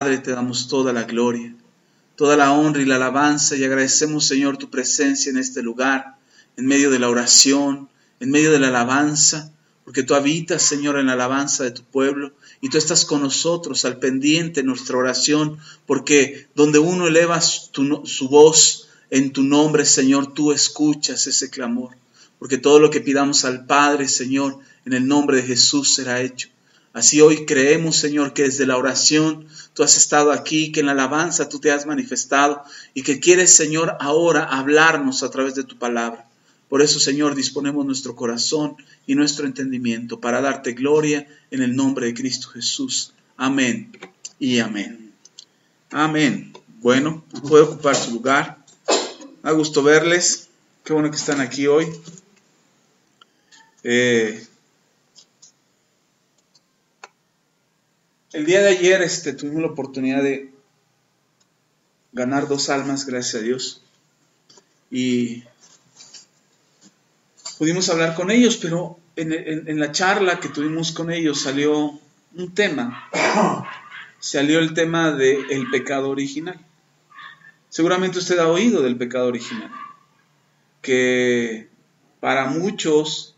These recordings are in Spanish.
Padre, te damos toda la gloria, toda la honra y la alabanza, y agradecemos, Señor, tu presencia en este lugar, en medio de la oración, en medio de la alabanza, porque tú habitas, Señor, en la alabanza de tu pueblo, y tú estás con nosotros al pendiente en nuestra oración, porque donde uno eleva su voz en tu nombre, Señor, tú escuchas ese clamor, porque todo lo que pidamos al Padre, Señor, en el nombre de Jesús será hecho. Así hoy creemos, Señor, que desde la oración tú has estado aquí, que en la alabanza tú te has manifestado y que quieres, Señor, ahora hablarnos a través de tu palabra. Por eso, Señor, disponemos nuestro corazón y nuestro entendimiento para darte gloria en el nombre de Cristo Jesús. Amén y amén. Amén. Bueno, puede ocupar su lugar. Me da gusto verles. Qué bueno que están aquí hoy. El día de ayer tuvimos la oportunidad de ganar 2 almas, gracias a Dios. Y pudimos hablar con ellos, pero en la charla que tuvimos con ellos salió un tema. Salió el tema del pecado original. Seguramente usted ha oído del pecado original. Que para muchos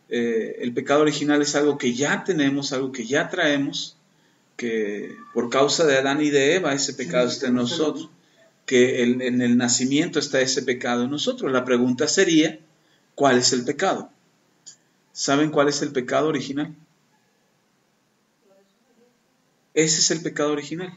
el pecado original es algo que ya tenemos, algo que ya traemos, que por causa de Adán y de Eva ese pecado está en nosotros, que en el nacimiento está ese pecado en nosotros. La pregunta sería, ¿cuál es el pecado? ¿Saben cuál es el pecado original? Ese es el pecado original.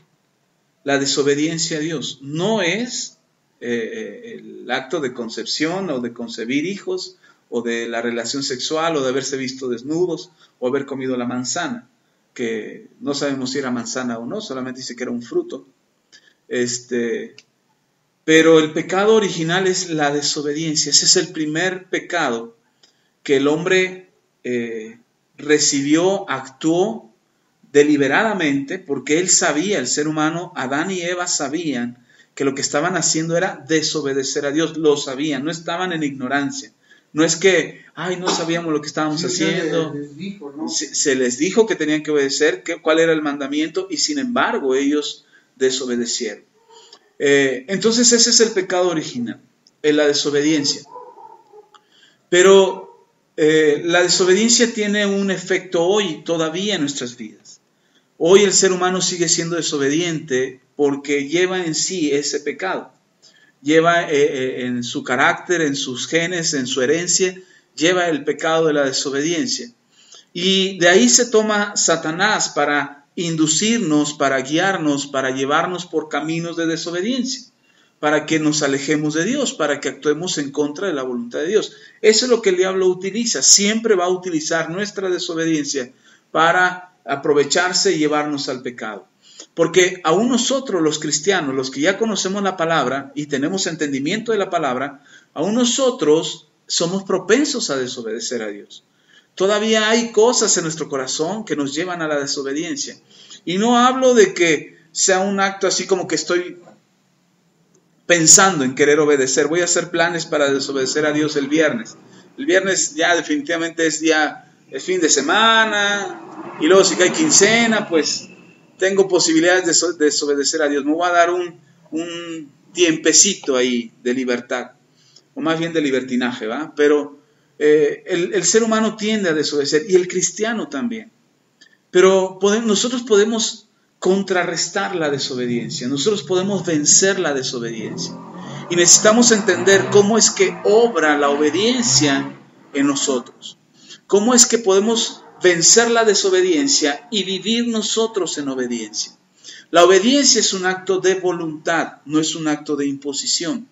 La desobediencia a Dios. No es el acto de concepción o de concebir hijos o de la relación sexual o de haberse visto desnudos o haber comido la manzana, que no sabemos si era manzana o no, solamente dice que era un fruto. Pero el pecado original es la desobediencia. Ese es el primer pecado que el hombre recibió, actuó deliberadamente, porque él sabía, el ser humano, Adán y Eva sabían que lo que estaban haciendo era desobedecer a Dios. Lo sabían, no estaban en ignorancia. No es que, no sabíamos lo que estábamos haciendo. Les dijo, ¿no? Se les dijo que tenían que obedecer, cuál era el mandamiento, y sin embargo ellos desobedecieron. Entonces ese es el pecado original, la desobediencia. Pero la desobediencia tiene un efecto hoy todavía en nuestras vidas. Hoy el ser humano sigue siendo desobediente porque lleva en sí ese pecado. Lleva en su carácter, en sus genes, en su herencia, lleva el pecado de la desobediencia. Y de ahí se toma Satanás para inducirnos, para guiarnos, para llevarnos por caminos de desobediencia, para que nos alejemos de Dios, para que actuemos en contra de la voluntad de Dios. Eso es lo que el diablo utiliza. Siempre va a utilizar nuestra desobediencia para aprovecharse y llevarnos al pecado. Porque aún nosotros los cristianos, los que ya conocemos la palabra y tenemos entendimiento de la palabra, aún nosotros somos propensos a desobedecer a Dios. Todavía hay cosas en nuestro corazón que nos llevan a la desobediencia. Y no hablo de que sea un acto así como que estoy pensando en querer obedecer. Voy a hacer planes para desobedecer a Dios el viernes. El viernes ya definitivamente es fin de semana, y luego si cae quincena, pues tengo posibilidades de desobedecer a Dios. Me voy a dar un tiempecito ahí de libertad, o más bien de libertinaje, ¿va? Pero el ser humano tiende a desobedecer, y el cristiano también. Pero nosotros podemos contrarrestar la desobediencia, nosotros podemos vencer la desobediencia. Y necesitamos entender cómo es que obra la obediencia en nosotros. Cómo es que podemos vencer la desobediencia y vivir nosotros en obediencia. La obediencia es un acto de voluntad, no es un acto de imposición.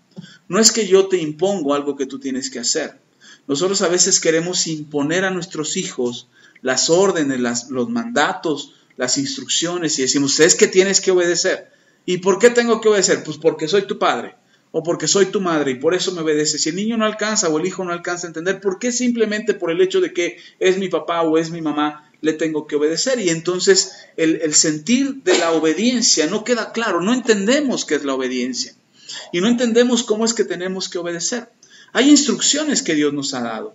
No es que yo te impongo algo que tú tienes que hacer. Nosotros a veces queremos imponer a nuestros hijos las órdenes, los mandatos, las instrucciones, y decimos, es que tienes que obedecer. ¿Y por qué tengo que obedecer? Pues porque soy tu padre o porque soy tu madre y por eso me obedeces. Si el niño no alcanza o el hijo no alcanza a entender, ¿por qué simplemente por el hecho de que es mi papá o es mi mamá le tengo que obedecer? Y entonces el sentir de la obediencia no queda claro, no entendemos qué es la obediencia y no entendemos cómo es que tenemos que obedecer. Hay instrucciones que Dios nos ha dado.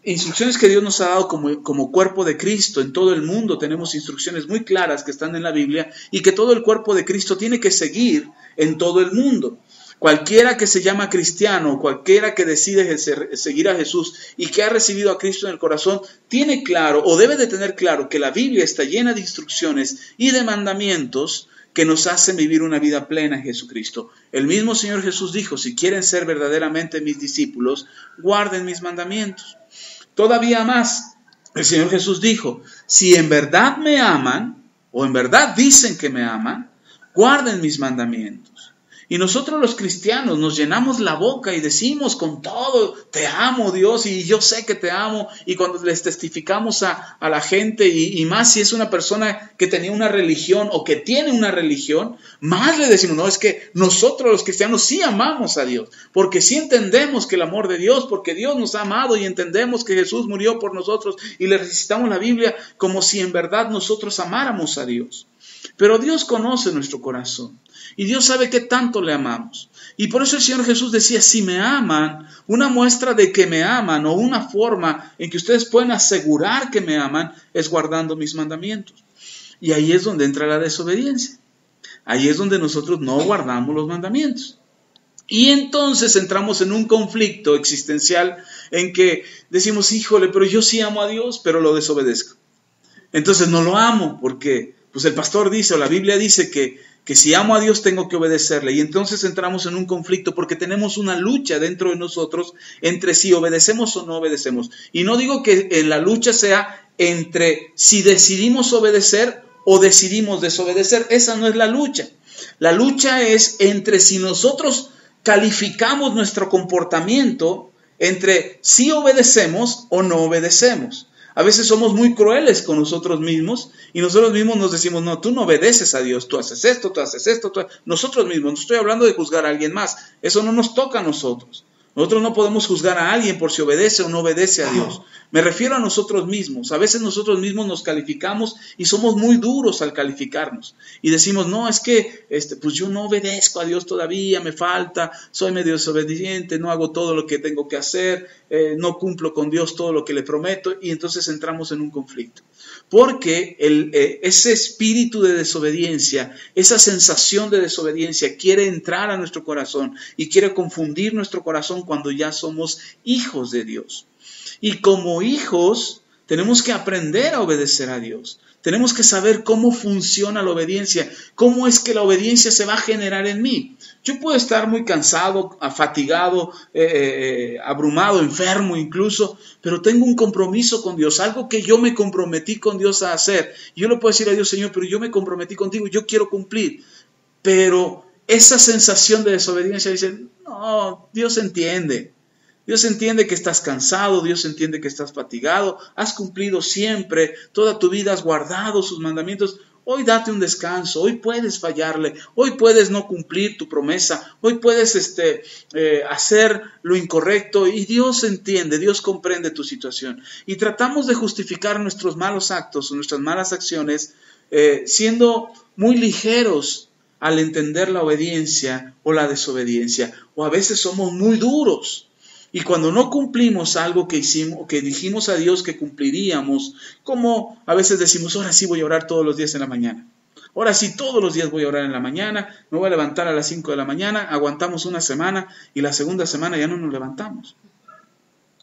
instrucciones que Dios nos ha dado como cuerpo de Cristo. En todo el mundo tenemos instrucciones muy claras que están en la Biblia y que todo el cuerpo de Cristo tiene que seguir en todo el mundo. Cualquiera que se llama cristiano, cualquiera que decide seguir a Jesús y que ha recibido a Cristo en el corazón, tiene claro o debe de tener claro que la Biblia está llena de instrucciones y de mandamientos que nos hacen vivir una vida plena en Jesucristo. El mismo Señor Jesús dijo, si quieren ser verdaderamente mis discípulos, guarden mis mandamientos. Todavía más, el Señor Jesús dijo, si en verdad me aman, o en verdad dicen que me aman, guarden mis mandamientos. Y nosotros los cristianos nos llenamos la boca y decimos con todo, te amo Dios y yo sé que te amo. Y cuando les testificamos a la gente y más si es una persona que tenía una religión o que tiene una religión, más le decimos, no, es que nosotros los cristianos sí amamos a Dios. Porque sí entendemos que el amor de Dios, porque Dios nos ha amado y entendemos que Jesús murió por nosotros y le recitamos la Biblia como si en verdad nosotros amáramos a Dios. Pero Dios conoce nuestro corazón y Dios sabe qué tanto le amamos. Y por eso el Señor Jesús decía, si me aman, una muestra de que me aman o una forma en que ustedes pueden asegurar que me aman es guardando mis mandamientos. Y ahí es donde entra la desobediencia. Ahí es donde nosotros no guardamos los mandamientos. Y entonces entramos en un conflicto existencial en que decimos, híjole, pero yo sí amo a Dios, pero lo desobedezco. Entonces no lo amo porque pues el pastor dice o la Biblia dice que si amo a Dios tengo que obedecerle. Y entonces entramos en un conflicto porque tenemos una lucha dentro de nosotros entre si obedecemos o no obedecemos. Y no digo que la lucha sea entre si decidimos obedecer o decidimos desobedecer. Esa no es la lucha. La lucha es entre si nosotros calificamos nuestro comportamiento entre si obedecemos o no obedecemos. A veces somos muy crueles con nosotros mismos y nosotros mismos nos decimos, no, tú no obedeces a Dios, tú haces esto, nosotros mismos, no estoy hablando de juzgar a alguien más, eso no nos toca a nosotros. Nosotros no podemos juzgar a alguien por si obedece o no obedece a Dios. Me refiero a nosotros mismos. A veces nosotros mismos nos calificamos y somos muy duros al calificarnos. Y decimos, no, es que pues yo no obedezco a Dios todavía, me falta, soy medio desobediente, no hago todo lo que tengo que hacer, no cumplo con Dios todo lo que le prometo. Y entonces entramos en un conflicto. Porque ese espíritu de desobediencia, esa sensación de desobediencia quiere entrar a nuestro corazón y quiere confundir nuestro corazón cuando ya somos hijos de Dios. Y como hijos tenemos que aprender a obedecer a Dios. Tenemos que saber cómo funciona la obediencia, cómo es que la obediencia se va a generar en mí. Yo puedo estar muy cansado, fatigado, abrumado, enfermo incluso, pero tengo un compromiso con Dios, algo que yo me comprometí con Dios a hacer. Yo le puedo decir a Dios, Señor, pero yo me comprometí contigo, yo quiero cumplir. Pero esa sensación de desobediencia dice, no, Dios entiende. Dios entiende que estás cansado, Dios entiende que estás fatigado, has cumplido siempre, toda tu vida has guardado sus mandamientos. Hoy date un descanso, hoy puedes fallarle, hoy puedes no cumplir tu promesa, hoy puedes hacer lo incorrecto y Dios entiende, Dios comprende tu situación. Y tratamos de justificar nuestros malos actos o nuestras malas acciones siendo muy ligeros al entender la obediencia o la desobediencia. O a veces somos muy duros. Y cuando no cumplimos algo que hicimos, que dijimos a Dios que cumpliríamos, como a veces decimos, ahora sí voy a orar todos los días en la mañana. Ahora sí todos los días voy a orar en la mañana, me voy a levantar a las 5 de la mañana, aguantamos una semana y la segunda semana ya no nos levantamos.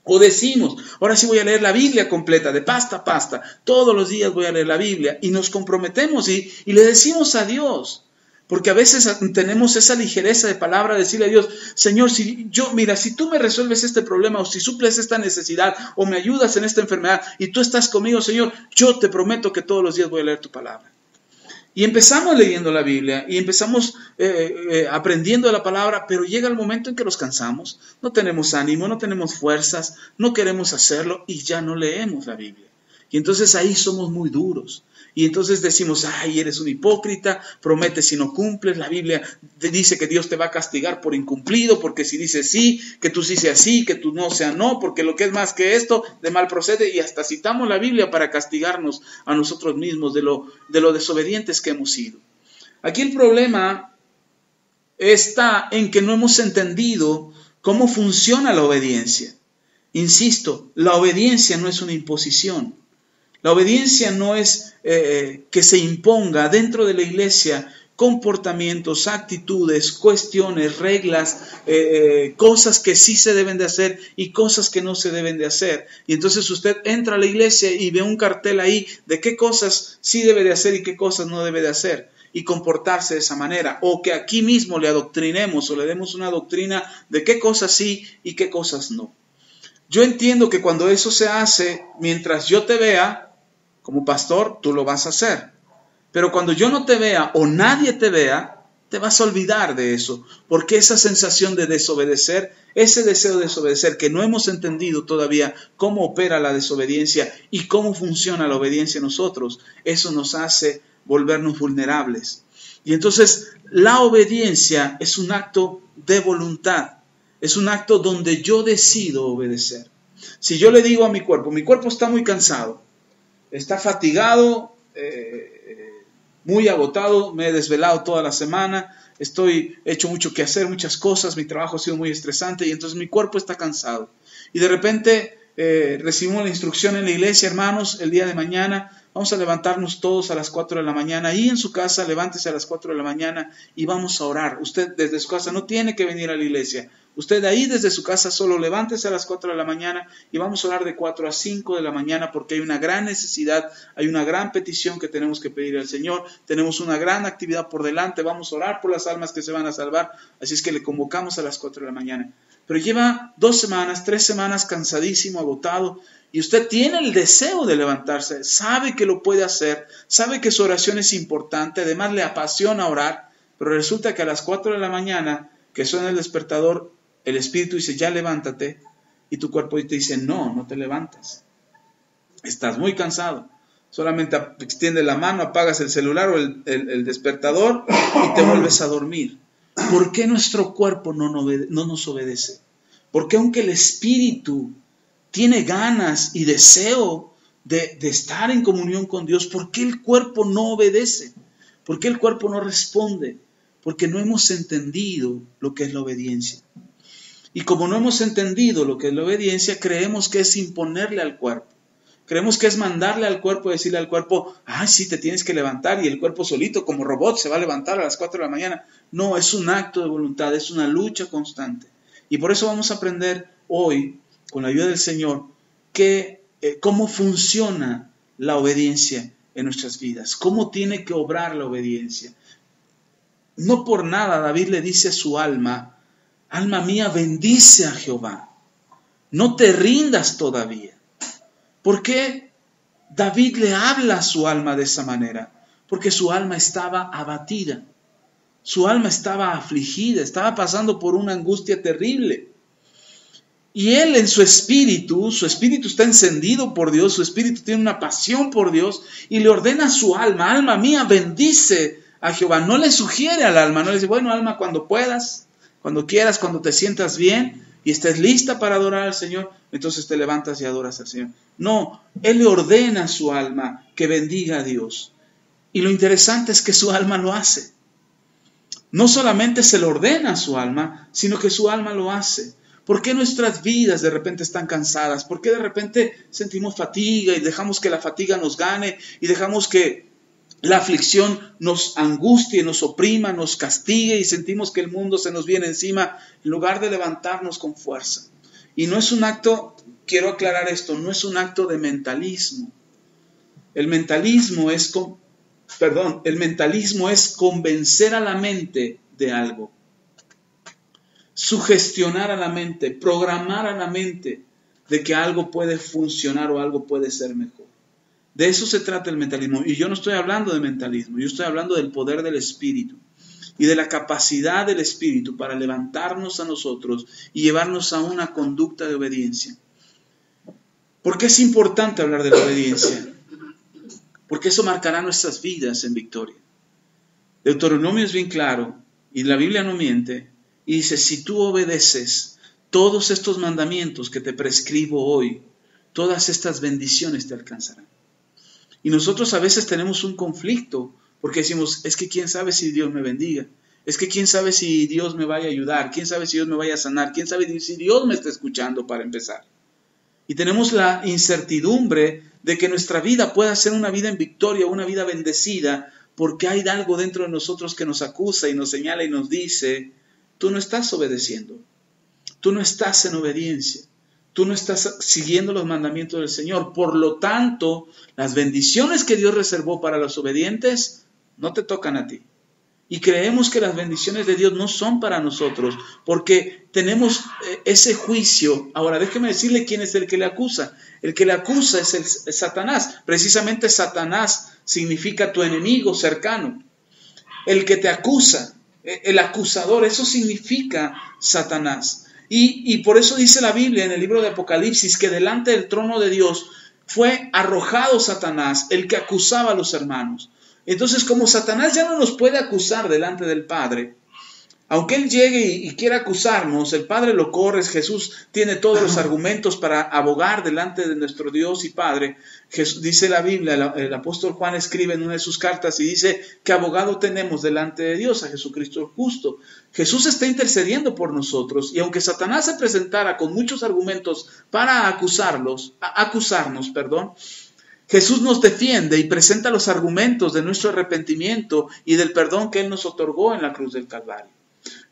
O decimos, ahora sí voy a leer la Biblia completa, de pasta a pasta, todos los días voy a leer la Biblia y nos comprometemos y le decimos a Dios. Porque a veces tenemos esa ligereza de palabra de decirle a Dios, Señor, si tú me resuelves este problema o si suples esta necesidad o me ayudas en esta enfermedad y tú estás conmigo, Señor, yo te prometo que todos los días voy a leer tu palabra. Y empezamos leyendo la Biblia y empezamos aprendiendo la palabra, pero llega el momento en que nos cansamos, no tenemos ánimo, no tenemos fuerzas, no queremos hacerlo y ya no leemos la Biblia. Y entonces ahí somos muy duros. Y entonces decimos, ay, eres un hipócrita, prometes si no cumples, la Biblia te dice que Dios te va a castigar por incumplido, porque si dices sí, que tú sí seas sí, que tú no sea no, porque lo que es más que esto, de mal procede, y hasta citamos la Biblia para castigarnos a nosotros mismos de lo desobedientes que hemos sido. Aquí el problema está en que no hemos entendido cómo funciona la obediencia. Insisto, la obediencia no es una imposición. La obediencia no es que se imponga dentro de la iglesia comportamientos, actitudes, cuestiones, reglas, cosas que sí se deben de hacer y cosas que no se deben de hacer. Y entonces usted entra a la iglesia y ve un cartel ahí de qué cosas sí debe de hacer y qué cosas no debe de hacer, y comportarse de esa manera. O que aquí mismo le adoctrinemos o le demos una doctrina de qué cosas sí y qué cosas no. Yo entiendo que cuando eso se hace, mientras yo te vea como pastor, tú lo vas a hacer. Pero cuando yo no te vea o nadie te vea, te vas a olvidar de eso. Porque esa sensación de desobedecer, ese deseo de desobedecer, que no hemos entendido todavía cómo opera la desobediencia y cómo funciona la obediencia en nosotros, eso nos hace volvernos vulnerables. Y entonces la obediencia es un acto de voluntad. Es un acto donde yo decido obedecer. Si yo le digo a mi cuerpo está muy cansado, está fatigado, muy agotado, me he desvelado toda la semana, he hecho mucho que hacer, muchas cosas, mi trabajo ha sido muy estresante y entonces mi cuerpo está cansado. Y de repente recibimos la instrucción en la iglesia, hermanos, el día de mañana vamos a levantarnos todos a las 4 de la mañana. Ahí en su casa, levántese a las 4 de la mañana y vamos a orar. Usted desde su casa no tiene que venir a la iglesia. Usted ahí desde su casa solo levántese a las 4 de la mañana y vamos a orar de 4 a 5 de la mañana porque hay una gran necesidad, hay una gran petición que tenemos que pedir al Señor. Tenemos una gran actividad por delante, vamos a orar por las almas que se van a salvar. Así es que le convocamos a las 4 de la mañana. Pero lleva 2 semanas, 3 semanas cansadísimo, agotado. Y usted tiene el deseo de levantarse, sabe que lo puede hacer, sabe que su oración es importante, además le apasiona orar, pero resulta que a las 4 de la mañana, que suena el despertador, el Espíritu dice, ya levántate, y tu cuerpo te dice, no te levantes, estás muy cansado, solamente extiende la mano, apagas el celular o el despertador y te vuelves a dormir. ¿Por qué nuestro cuerpo no nos obedece? Porque aunque el Espíritu tiene ganas y deseo de estar en comunión con Dios, ¿por qué el cuerpo no obedece? ¿Por qué el cuerpo no responde? Porque no hemos entendido lo que es la obediencia. Y como no hemos entendido lo que es la obediencia, creemos que es imponerle al cuerpo. Creemos que es mandarle al cuerpo, decirle al cuerpo, sí, te tienes que levantar, y el cuerpo solito como robot se va a levantar a las 4 de la mañana. No, es un acto de voluntad, es una lucha constante. Y por eso vamos a aprender hoy, con la ayuda del Señor, cómo funciona la obediencia en nuestras vidas, cómo tiene que obrar la obediencia. No por nada David le dice a su alma, alma mía, bendice a Jehová, no te rindas todavía. ¿Por qué David le habla a su alma de esa manera? Porque su alma estaba abatida, su alma estaba afligida, estaba pasando por una angustia terrible. Y él en su espíritu está encendido por Dios, su espíritu tiene una pasión por Dios y le ordena a su alma, alma mía, bendice a Jehová. No le sugiere al alma, no le dice, bueno, alma, cuando puedas, cuando quieras, cuando te sientas bien y estés lista para adorar al Señor, entonces te levantas y adoras al Señor. No, él le ordena a su alma que bendiga a Dios. Y lo interesante es que su alma lo hace. No solamente se lo ordena a su alma, sino que su alma lo hace. ¿Por qué nuestras vidas de repente están cansadas? ¿Por qué de repente sentimos fatiga y dejamos que la fatiga nos gane y dejamos que la aflicción nos angustie, nos oprima, nos castigue y sentimos que el mundo se nos viene encima en lugar de levantarnos con fuerza? Y no es un acto, quiero aclarar esto, no es un acto de mentalismo. El mentalismo es convencer a la mente de algo. Sugestionar a la mente, programar a la mente de que algo puede funcionar o algo puede ser mejor. De eso se trata el mentalismo. Y yo no estoy hablando de mentalismo, yo estoy hablando del poder del Espíritu y de la capacidad del Espíritu para levantarnos a nosotros y llevarnos a una conducta de obediencia. ¿Por qué es importante hablar de la obediencia? Porque eso marcará nuestras vidas en victoria. Deuteronomio es bien claro y la Biblia no miente. Y dice, si tú obedeces todos estos mandamientos que te prescribo hoy, todas estas bendiciones te alcanzarán. Y nosotros a veces tenemos un conflicto, porque decimos, es que quién sabe si Dios me bendiga, es que quién sabe si Dios me vaya a ayudar, quién sabe si Dios me vaya a sanar, quién sabe si Dios me está escuchando para empezar. Y tenemos la incertidumbre de que nuestra vida pueda ser una vida en victoria, una vida bendecida, porque hay algo dentro de nosotros que nos acusa y nos señala y nos dice, tú no estás obedeciendo, tú no estás en obediencia, tú no estás siguiendo los mandamientos del Señor. Por lo tanto, las bendiciones que Dios reservó para los obedientes no te tocan a ti. Y creemos que las bendiciones de Dios no son para nosotros, porque tenemos ese juicio. Ahora, déjeme decirle quién es el que le acusa. El que le acusa es Satanás. Precisamente Satanás significa tu enemigo cercano. El que te acusa, el acusador, eso significa Satanás. Y por eso dice la Biblia en el libro de Apocalipsis que delante del trono de Dios fue arrojado Satanás, el que acusaba a los hermanos. Entonces, como Satanás ya no nos puede acusar delante del Padre, aunque Él llegue y quiera acusarnos, el Padre lo corre, Jesús tiene todos los argumentos para abogar delante de nuestro Dios y Padre. Dice la Biblia, el apóstol Juan escribe en una de sus cartas y dice que abogado tenemos delante de Dios, a Jesucristo el justo. Jesús está intercediendo por nosotros, y aunque Satanás se presentara con muchos argumentos para acusarnos, Jesús nos defiende y presenta los argumentos de nuestro arrepentimiento y del perdón que Él nos otorgó en la cruz del Calvario.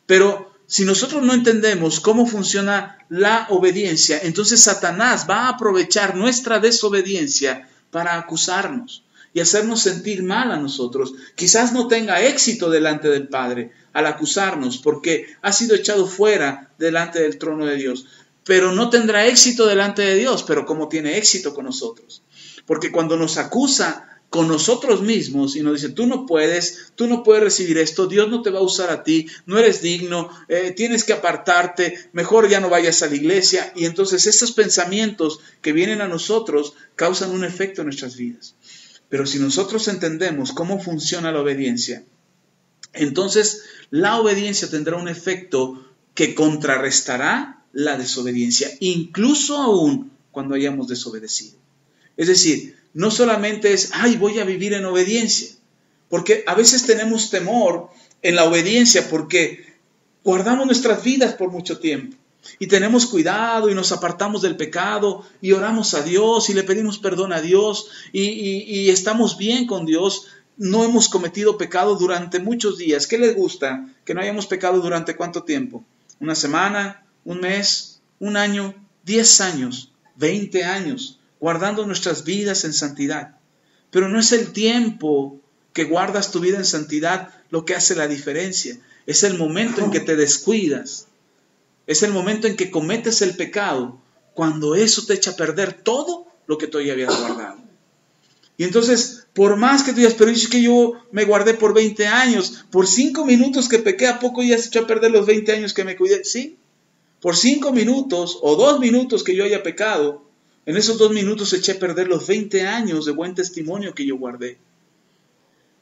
Pero si nosotros no entendemos cómo funciona la obediencia, entonces Satanás va a aprovechar nuestra desobediencia para acusarnos y hacernos sentir mal a nosotros. Quizás no tenga éxito delante del Padre al acusarnos porque ha sido echado fuera delante del trono de Dios. Pero no tendrá éxito delante de Dios, pero como tiene éxito con nosotros. Porque cuando nos acusa con nosotros mismos y nos dice, tú no puedes recibir esto, Dios no te va a usar a ti, no eres digno, tienes que apartarte, mejor ya no vayas a la iglesia. Y entonces estos pensamientos que vienen a nosotros causan un efecto en nuestras vidas. Pero si nosotros entendemos cómo funciona la obediencia, entonces la obediencia tendrá un efecto que contrarrestará la desobediencia, incluso aún cuando hayamos desobedecido. Es decir, no solamente es, voy a vivir en obediencia, porque a veces tenemos temor en la obediencia porque guardamos nuestras vidas por mucho tiempo y tenemos cuidado y nos apartamos del pecado y oramos a Dios y le pedimos perdón a Dios y estamos bien con Dios. No hemos cometido pecado durante muchos días. ¿Qué les gusta? ¿Que no hayamos pecado durante cuánto tiempo? ¿Una semana? ¿Un mes? ¿Un año? 10 años, 20 años. Guardando nuestras vidas en santidad. Pero no es el tiempo que guardas tu vida en santidad lo que hace la diferencia. Es el momento en que te descuidas. Es el momento en que cometes el pecado, cuando eso te echa a perder todo lo que tú ya habías guardado. Y entonces, por más que tú digas, pero es que yo me guardé por 20 años, por 5 minutos que pequé, ¿a poco ya se echó a perder los 20 años que me cuidé? Sí, por 5 minutos o 2 minutos que yo haya pecado, en esos 2 minutos eché a perder los 20 años de buen testimonio que yo guardé.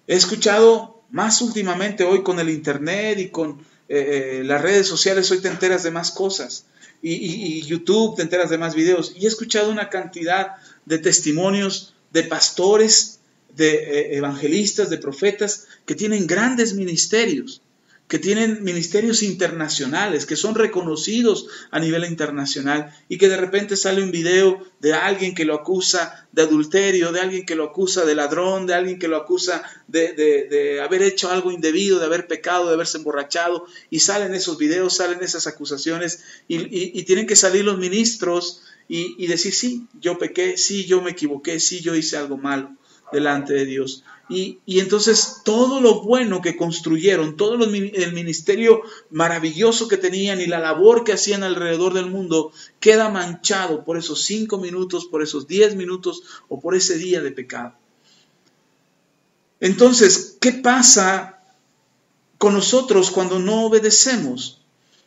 He escuchado más últimamente hoy con el internet y con las redes sociales, hoy te enteras de más cosas. Y YouTube te enteras de más videos. Y he escuchado una cantidad de testimonios de pastores, de evangelistas, de profetas que tienen grandes ministerios. Que tienen ministerios internacionales, que son reconocidos a nivel internacional y que de repente sale un video de alguien que lo acusa de adulterio, de alguien que lo acusa de ladrón, de alguien que lo acusa de haber hecho algo indebido, de haber pecado, de haberse emborrachado, y salen esos videos, salen esas acusaciones y tienen que salir los ministros y decir, sí, yo pequé, sí, yo me equivoqué, sí, yo hice algo malo delante de Dios. Y entonces todo lo bueno que construyeron, todo el ministerio maravilloso que tenían y la labor que hacían alrededor del mundo queda manchado por esos 5 minutos, por esos 10 minutos o por ese día de pecado. Entonces, ¿qué pasa con nosotros cuando no obedecemos?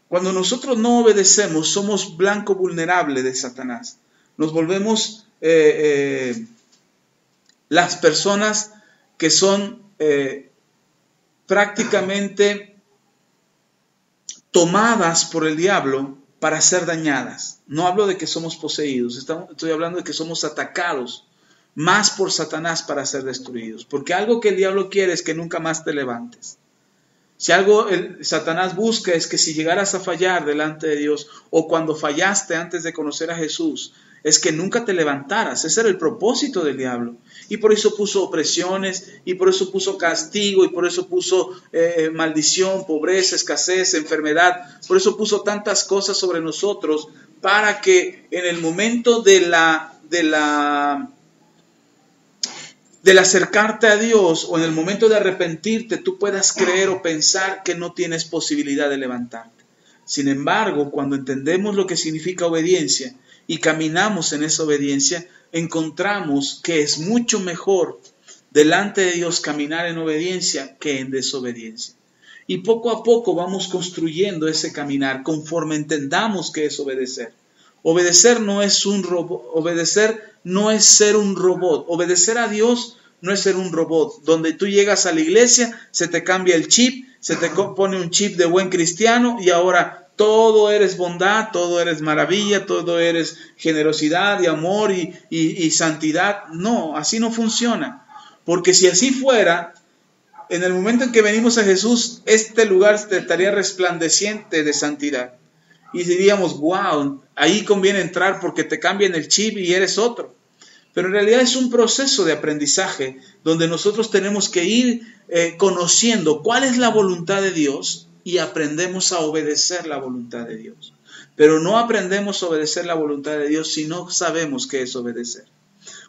Cuando nosotros no obedecemos, somos blanco vulnerable de Satanás. Nos volvemos las personas que son prácticamente tomadas por el diablo para ser dañadas. No hablo de que somos poseídos, estoy hablando de que somos atacados más por Satanás para ser destruidos. Porque algo que el diablo quiere es que nunca más te levantes. Si algo Satanás busca es que si llegaras a fallar delante de Dios o cuando fallaste antes de conocer a Jesús, es que nunca te levantaras. Ese era el propósito del diablo. Y por eso puso opresiones, y por eso puso castigo, y por eso puso maldición, pobreza, escasez, enfermedad. Por eso puso tantas cosas sobre nosotros para que en el momento del acercarte a Dios o en el momento de arrepentirte, tú puedas creer o pensar que no tienes posibilidad de levantarte. Sin embargo, cuando entendemos lo que significa obediencia y caminamos en esa obediencia, encontramos que es mucho mejor delante de Dios caminar en obediencia que en desobediencia. Y poco a poco vamos construyendo ese caminar conforme entendamos que es obedecer. Obedecer no es un robot, obedecer no es ser un robot. Obedecer a Dios no es ser un robot. Donde tú llegas a la iglesia, se te cambia el chip, se te pone un chip de buen cristiano y ahora todo eres bondad, todo eres maravilla, todo eres generosidad y amor y santidad. No, así no funciona. Porque si así fuera, en el momento en que venimos a Jesús, este lugar estaría resplandeciente de santidad. Y diríamos, wow, ahí conviene entrar porque te cambian el chip y eres otro. Pero en realidad es un proceso de aprendizaje donde nosotros tenemos que ir conociendo cuál es la voluntad de Dios y aprendemos a obedecer la voluntad de Dios. Pero no aprendemos a obedecer la voluntad de Dios si no sabemos qué es obedecer.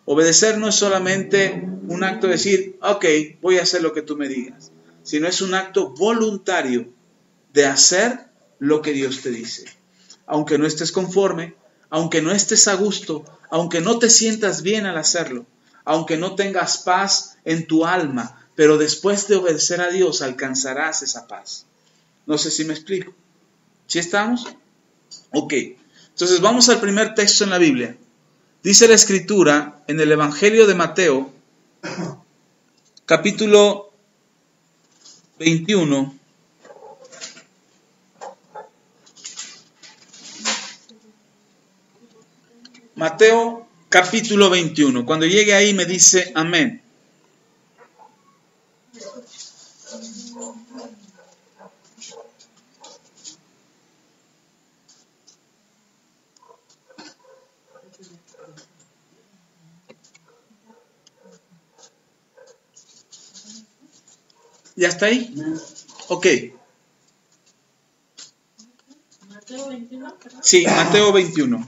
Obedecer no es solamente un acto de decir, ok, voy a hacer lo que tú me digas, sino es un acto voluntario de hacer lo que Dios te dice. Aunque no estés conforme, aunque no estés a gusto, aunque no te sientas bien al hacerlo, aunque no tengas paz en tu alma, pero después de obedecer a Dios alcanzarás esa paz. No sé si me explico. ¿Sí estamos? Ok. Entonces vamos al primer texto en la Biblia. Dice la Escritura en el Evangelio de Mateo, capítulo 21. Mateo capítulo 21. Cuando llegue ahí me dice amén. ¿Ya está ahí? Ok. Mateo 21. Sí, Mateo 21.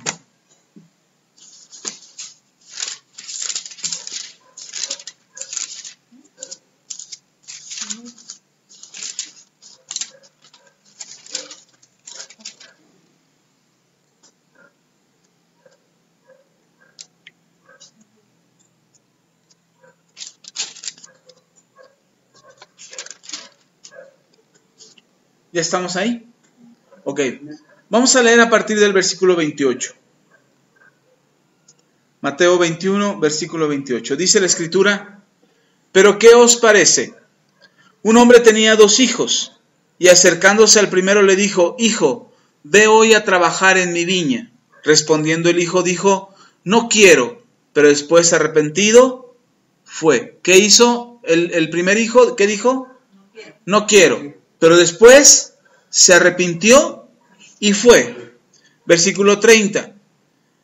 ¿Ya estamos ahí? Ok. Vamos a leer a partir del versículo 28. Mateo 21, versículo 28. Dice la Escritura, ¿pero qué os parece? Un hombre tenía 2 hijos, y acercándose al primero le dijo, Hijo, ve hoy a trabajar en mi viña. Respondiendo el hijo dijo, No quiero, pero después arrepentido fue. ¿Qué hizo el primer hijo? ¿Qué dijo? No quiero. Pero después se arrepintió y fue. Versículo 30.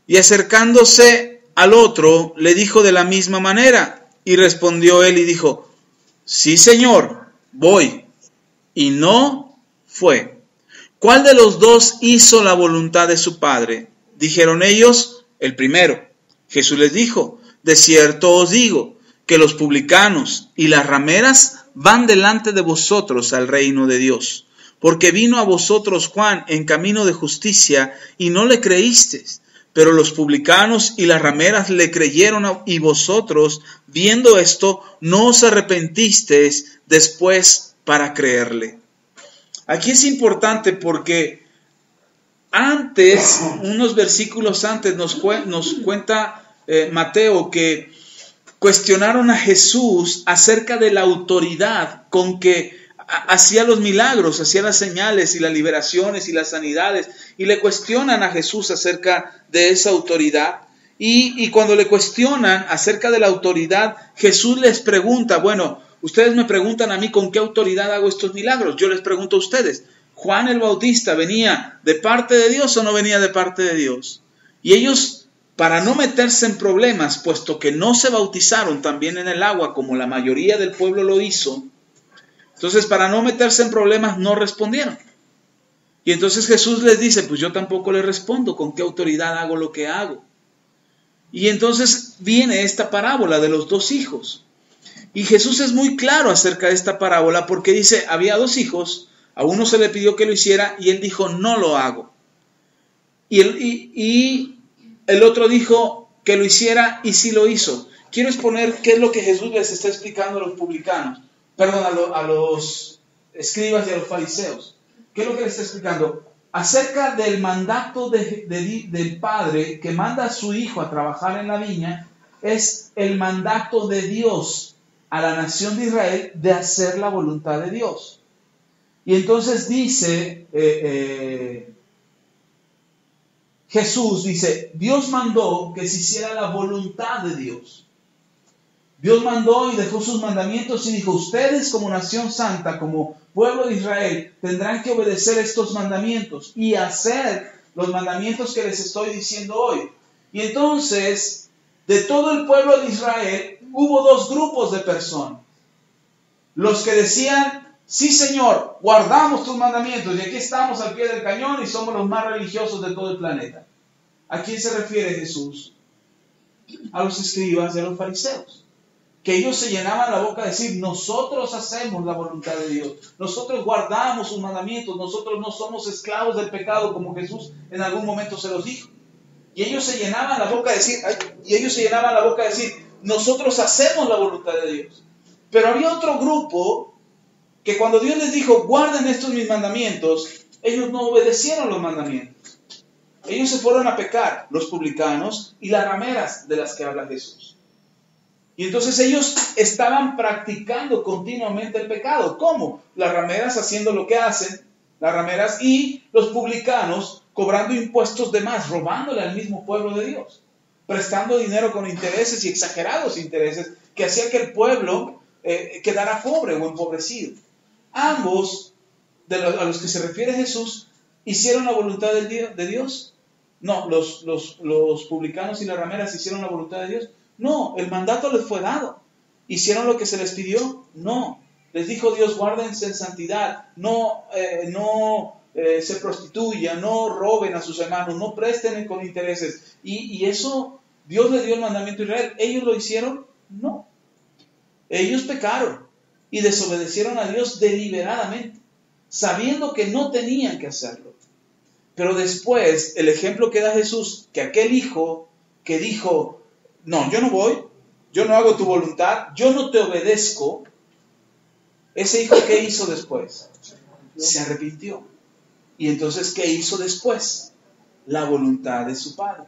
Y acercándose al otro, le dijo de la misma manera. Y respondió él y dijo, Sí, Señor, voy. Y no fue. ¿Cuál de los 2 hizo la voluntad de su padre? Dijeron ellos, el primero. Jesús les dijo, de cierto os digo, que los publicanos y las rameras van delante de vosotros al reino de Dios. Porque vino a vosotros Juan en camino de justicia y no le creísteis. Pero los publicanos y las rameras le creyeron y vosotros, viendo esto, no os arrepentisteis después para creerle. Aquí es importante porque antes, unos versículos antes, nos cuenta Mateo que cuestionaron a Jesús acerca de la autoridad con que hacía los milagros, hacía las señales y las liberaciones y las sanidades, y le cuestionan a Jesús acerca de esa autoridad. Y cuando le cuestionan acerca de la autoridad, Jesús les pregunta, bueno, ustedes me preguntan a mí con qué autoridad hago estos milagros. Yo les pregunto a ustedes, ¿Juan el Bautista venía de parte de Dios o no venía de parte de Dios? Y ellos para no meterse en problemas, puesto que no se bautizaron también en el agua como la mayoría del pueblo lo hizo, entonces para no meterse en problemas no respondieron. Y entonces Jesús les dice, pues yo tampoco les respondo, ¿con qué autoridad hago lo que hago? Y entonces viene esta parábola de los 2 hijos. Y Jesús es muy claro acerca de esta parábola porque dice, había 2 hijos, a uno se le pidió que lo hiciera y él dijo, no lo hago. Y el otro dijo que lo hiciera y sí lo hizo. Quiero exponer qué es lo que Jesús les está explicando a los publicanos, a los escribas y a los fariseos. ¿Qué es lo que les está explicando? Acerca del mandato del padre que manda a su hijo a trabajar en la viña, es el mandato de Dios a la nación de Israel de hacer la voluntad de Dios. Y entonces dice Jesús, dice, Dios mandó que se hiciera la voluntad de Dios. Dios mandó y dejó sus mandamientos y dijo, ustedes como nación santa, como pueblo de Israel, tendrán que obedecer estos mandamientos y hacer los mandamientos que les estoy diciendo hoy. Y entonces, de todo el pueblo de Israel, hubo 2 grupos de personas. Los que decían, sí Señor, guardamos tus mandamientos y aquí estamos al pie del cañón y somos los más religiosos de todo el planeta. ¿A quién se refiere Jesús? A los escribas y a los fariseos. Que ellos se llenaban la boca de decir, nosotros hacemos la voluntad de Dios, nosotros guardamos sus mandamientos, nosotros no somos esclavos del pecado como Jesús en algún momento se los dijo. Y ellos se llenaban la boca de decir, nosotros hacemos la voluntad de Dios. Pero había otro grupo que cuando Dios les dijo, guarden estos mis mandamientos, ellos no obedecieron los mandamientos. Ellos se fueron a pecar, los publicanos y las rameras de las que habla Jesús. Y entonces ellos estaban practicando continuamente el pecado. ¿Cómo? Las rameras haciendo lo que hacen, las rameras, y los publicanos cobrando impuestos de más, robándole al mismo pueblo de Dios, prestando dinero con intereses y exagerados intereses que hacía que el pueblo quedara pobre o empobrecido. Ambos, a los que se refiere Jesús, hicieron la voluntad de Dios. No, los publicanos y las rameras hicieron la voluntad de Dios. No, el mandato les fue dado. ¿Hicieron lo que se les pidió? No. Les dijo Dios, guárdense en santidad, no se prostituyan, no roben a sus hermanos, no presten con intereses. Y eso, Dios le dio el mandamiento a Israel. ¿Ellos lo hicieron? No. Ellos pecaron y desobedecieron a Dios deliberadamente, sabiendo que no tenían que hacerlo. Pero después, el ejemplo que da Jesús, que aquel hijo que dijo, no, yo no voy, yo no hago tu voluntad, yo no te obedezco. Ese hijo, ¿qué hizo después? Se arrepintió. Y entonces, ¿qué hizo después? La voluntad de su padre.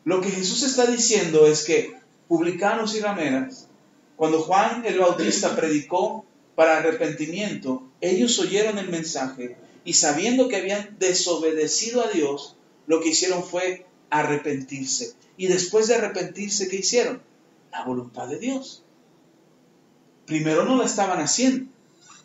Lo que Jesús está diciendo es que publicanos y rameras, cuando Juan el Bautista predicó para arrepentimiento, ellos oyeron el mensaje y sabiendo que habían desobedecido a Dios, lo que hicieron fue arrepentirse. Y después de arrepentirse, ¿qué hicieron? La voluntad de Dios. Primero no la estaban haciendo,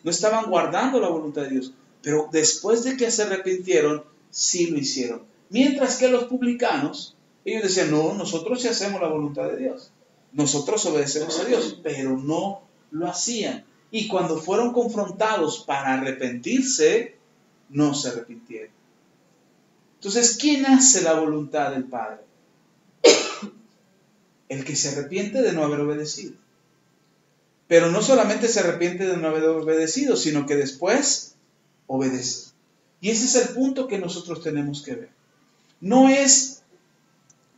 no estaban guardando la voluntad de Dios, pero después de que se arrepintieron, sí lo hicieron. Mientras que los publicanos, ellos decían, no, nosotros sí hacemos la voluntad de Dios, nosotros obedecemos a Dios, pero no lo hacían. Y cuando fueron confrontados para arrepentirse, no se arrepintieron. Entonces, ¿quién hace la voluntad del Padre? El que se arrepiente de no haber obedecido. Pero no solamente se arrepiente de no haber obedecido, sino que después obedece. Y ese es el punto que nosotros tenemos que ver. No es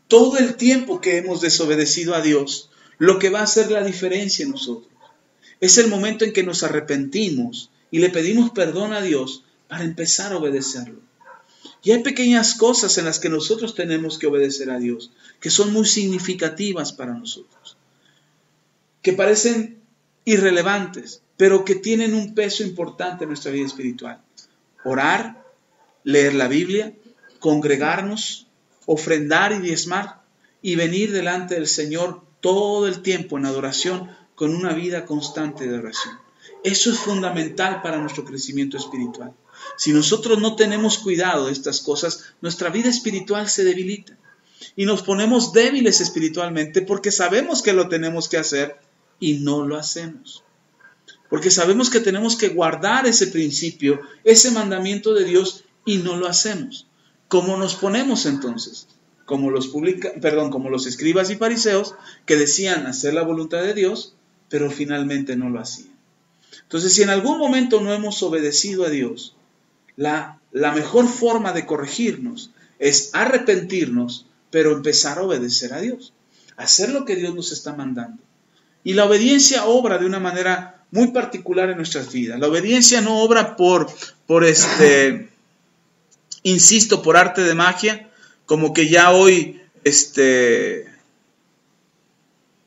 todo el tiempo que hemos desobedecido a Dios lo que va a hacer la diferencia en nosotros. Es el momento en que nos arrepentimos y le pedimos perdón a Dios para empezar a obedecerlo. Y hay pequeñas cosas en las que nosotros tenemos que obedecer a Dios, que son muy significativas para nosotros, que parecen irrelevantes, pero que tienen un peso importante en nuestra vida espiritual. Orar, leer la Biblia, congregarnos, ofrendar y diezmar, y venir delante del Señor todo el tiempo en adoración, con una vida constante de oración. Eso es fundamental para nuestro crecimiento espiritual. Si nosotros no tenemos cuidado de estas cosas, nuestra vida espiritual se debilita. y nos ponemos débiles espiritualmente porque sabemos que lo tenemos que hacer y no lo hacemos. Porque sabemos que tenemos que guardar ese principio, ese mandamiento de Dios y no lo hacemos. ¿Cómo nos ponemos entonces? Como los escribas y fariseos que decían hacer la voluntad de Dios, pero finalmente no lo hacían. Entonces, si en algún momento no hemos obedecido a Dios, la mejor forma de corregirnos es arrepentirnos, pero empezar a obedecer a Dios, hacer lo que Dios nos está mandando. Y la obediencia obra de una manera muy particular en nuestras vidas. La obediencia no obra por arte de magia, como que ya hoy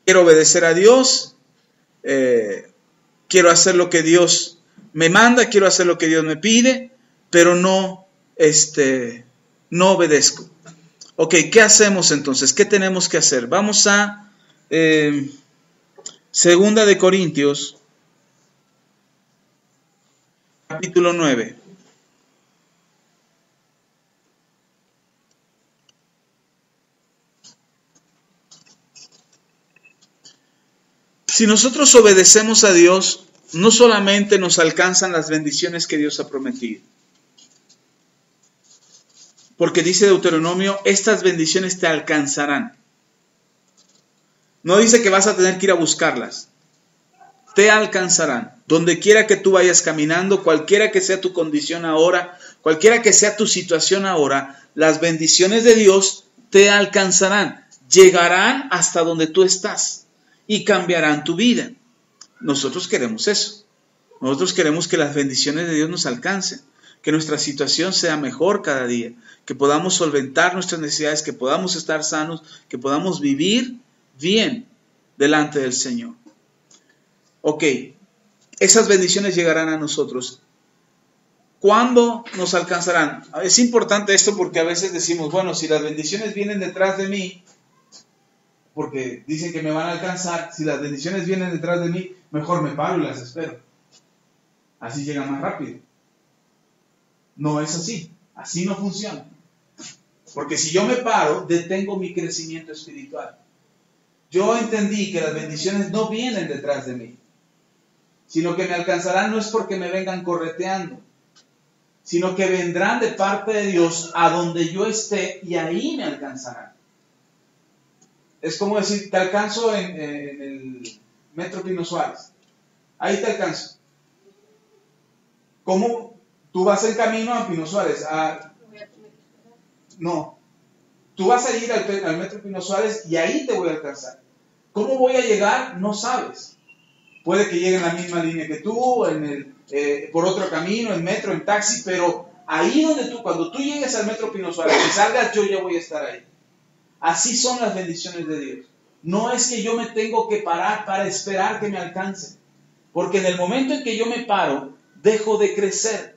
quiero obedecer a Dios, quiero hacer lo que Dios me manda, quiero hacer lo que Dios me pide, pero no obedezco. Ok, ¿qué hacemos entonces? ¿Qué tenemos que hacer? Vamos a Segunda de Corintios, capítulo 9. Si nosotros obedecemos a Dios, no solamente nos alcanzan las bendiciones que Dios ha prometido. Porque dice Deuteronomio, estas bendiciones te alcanzarán. No dice que vas a tener que ir a buscarlas. Te alcanzarán. Donde quiera que tú vayas caminando, cualquiera que sea tu condición ahora, cualquiera que sea tu situación ahora, las bendiciones de Dios te alcanzarán. Llegarán hasta donde tú estás y cambiarán tu vida. Nosotros queremos eso. Nosotros queremos que las bendiciones de Dios nos alcancen, que nuestra situación sea mejor cada día, que podamos solventar nuestras necesidades, que podamos estar sanos, que podamos vivir bien delante del Señor. Ok, esas bendiciones llegarán a nosotros. ¿Cuándo nos alcanzarán? Es importante esto porque a veces decimos, bueno, si las bendiciones vienen detrás de mí, porque dicen que me van a alcanzar, si las bendiciones vienen detrás de mí, mejor me paro y las espero. Así llega más rápido. No es así, así no funciona. Porque si yo me paro, detengo mi crecimiento espiritual. Yo entendí que las bendiciones no vienen detrás de mí, sino que me alcanzarán no es porque me vengan correteando, sino que vendrán de parte de Dios a donde yo esté y ahí me alcanzarán. Es como decir, te alcanzo en el Metro Pino Suárez. Ahí te alcanzo. ¿Cómo? Tú vas en camino a Pino Suárez. No. Tú vas a ir al Metro Pino Suárez y ahí te voy a alcanzar. ¿Cómo voy a llegar? No sabes. Puede que llegue en la misma línea que tú, por otro camino, en metro, en taxi, pero ahí cuando tú llegues al Metro Pino Suárez y salgas, yo ya voy a estar ahí. Así son las bendiciones de Dios. No es que yo me tengo que parar para esperar que me alcancen, porque en el momento en que yo me paro, dejo de crecer,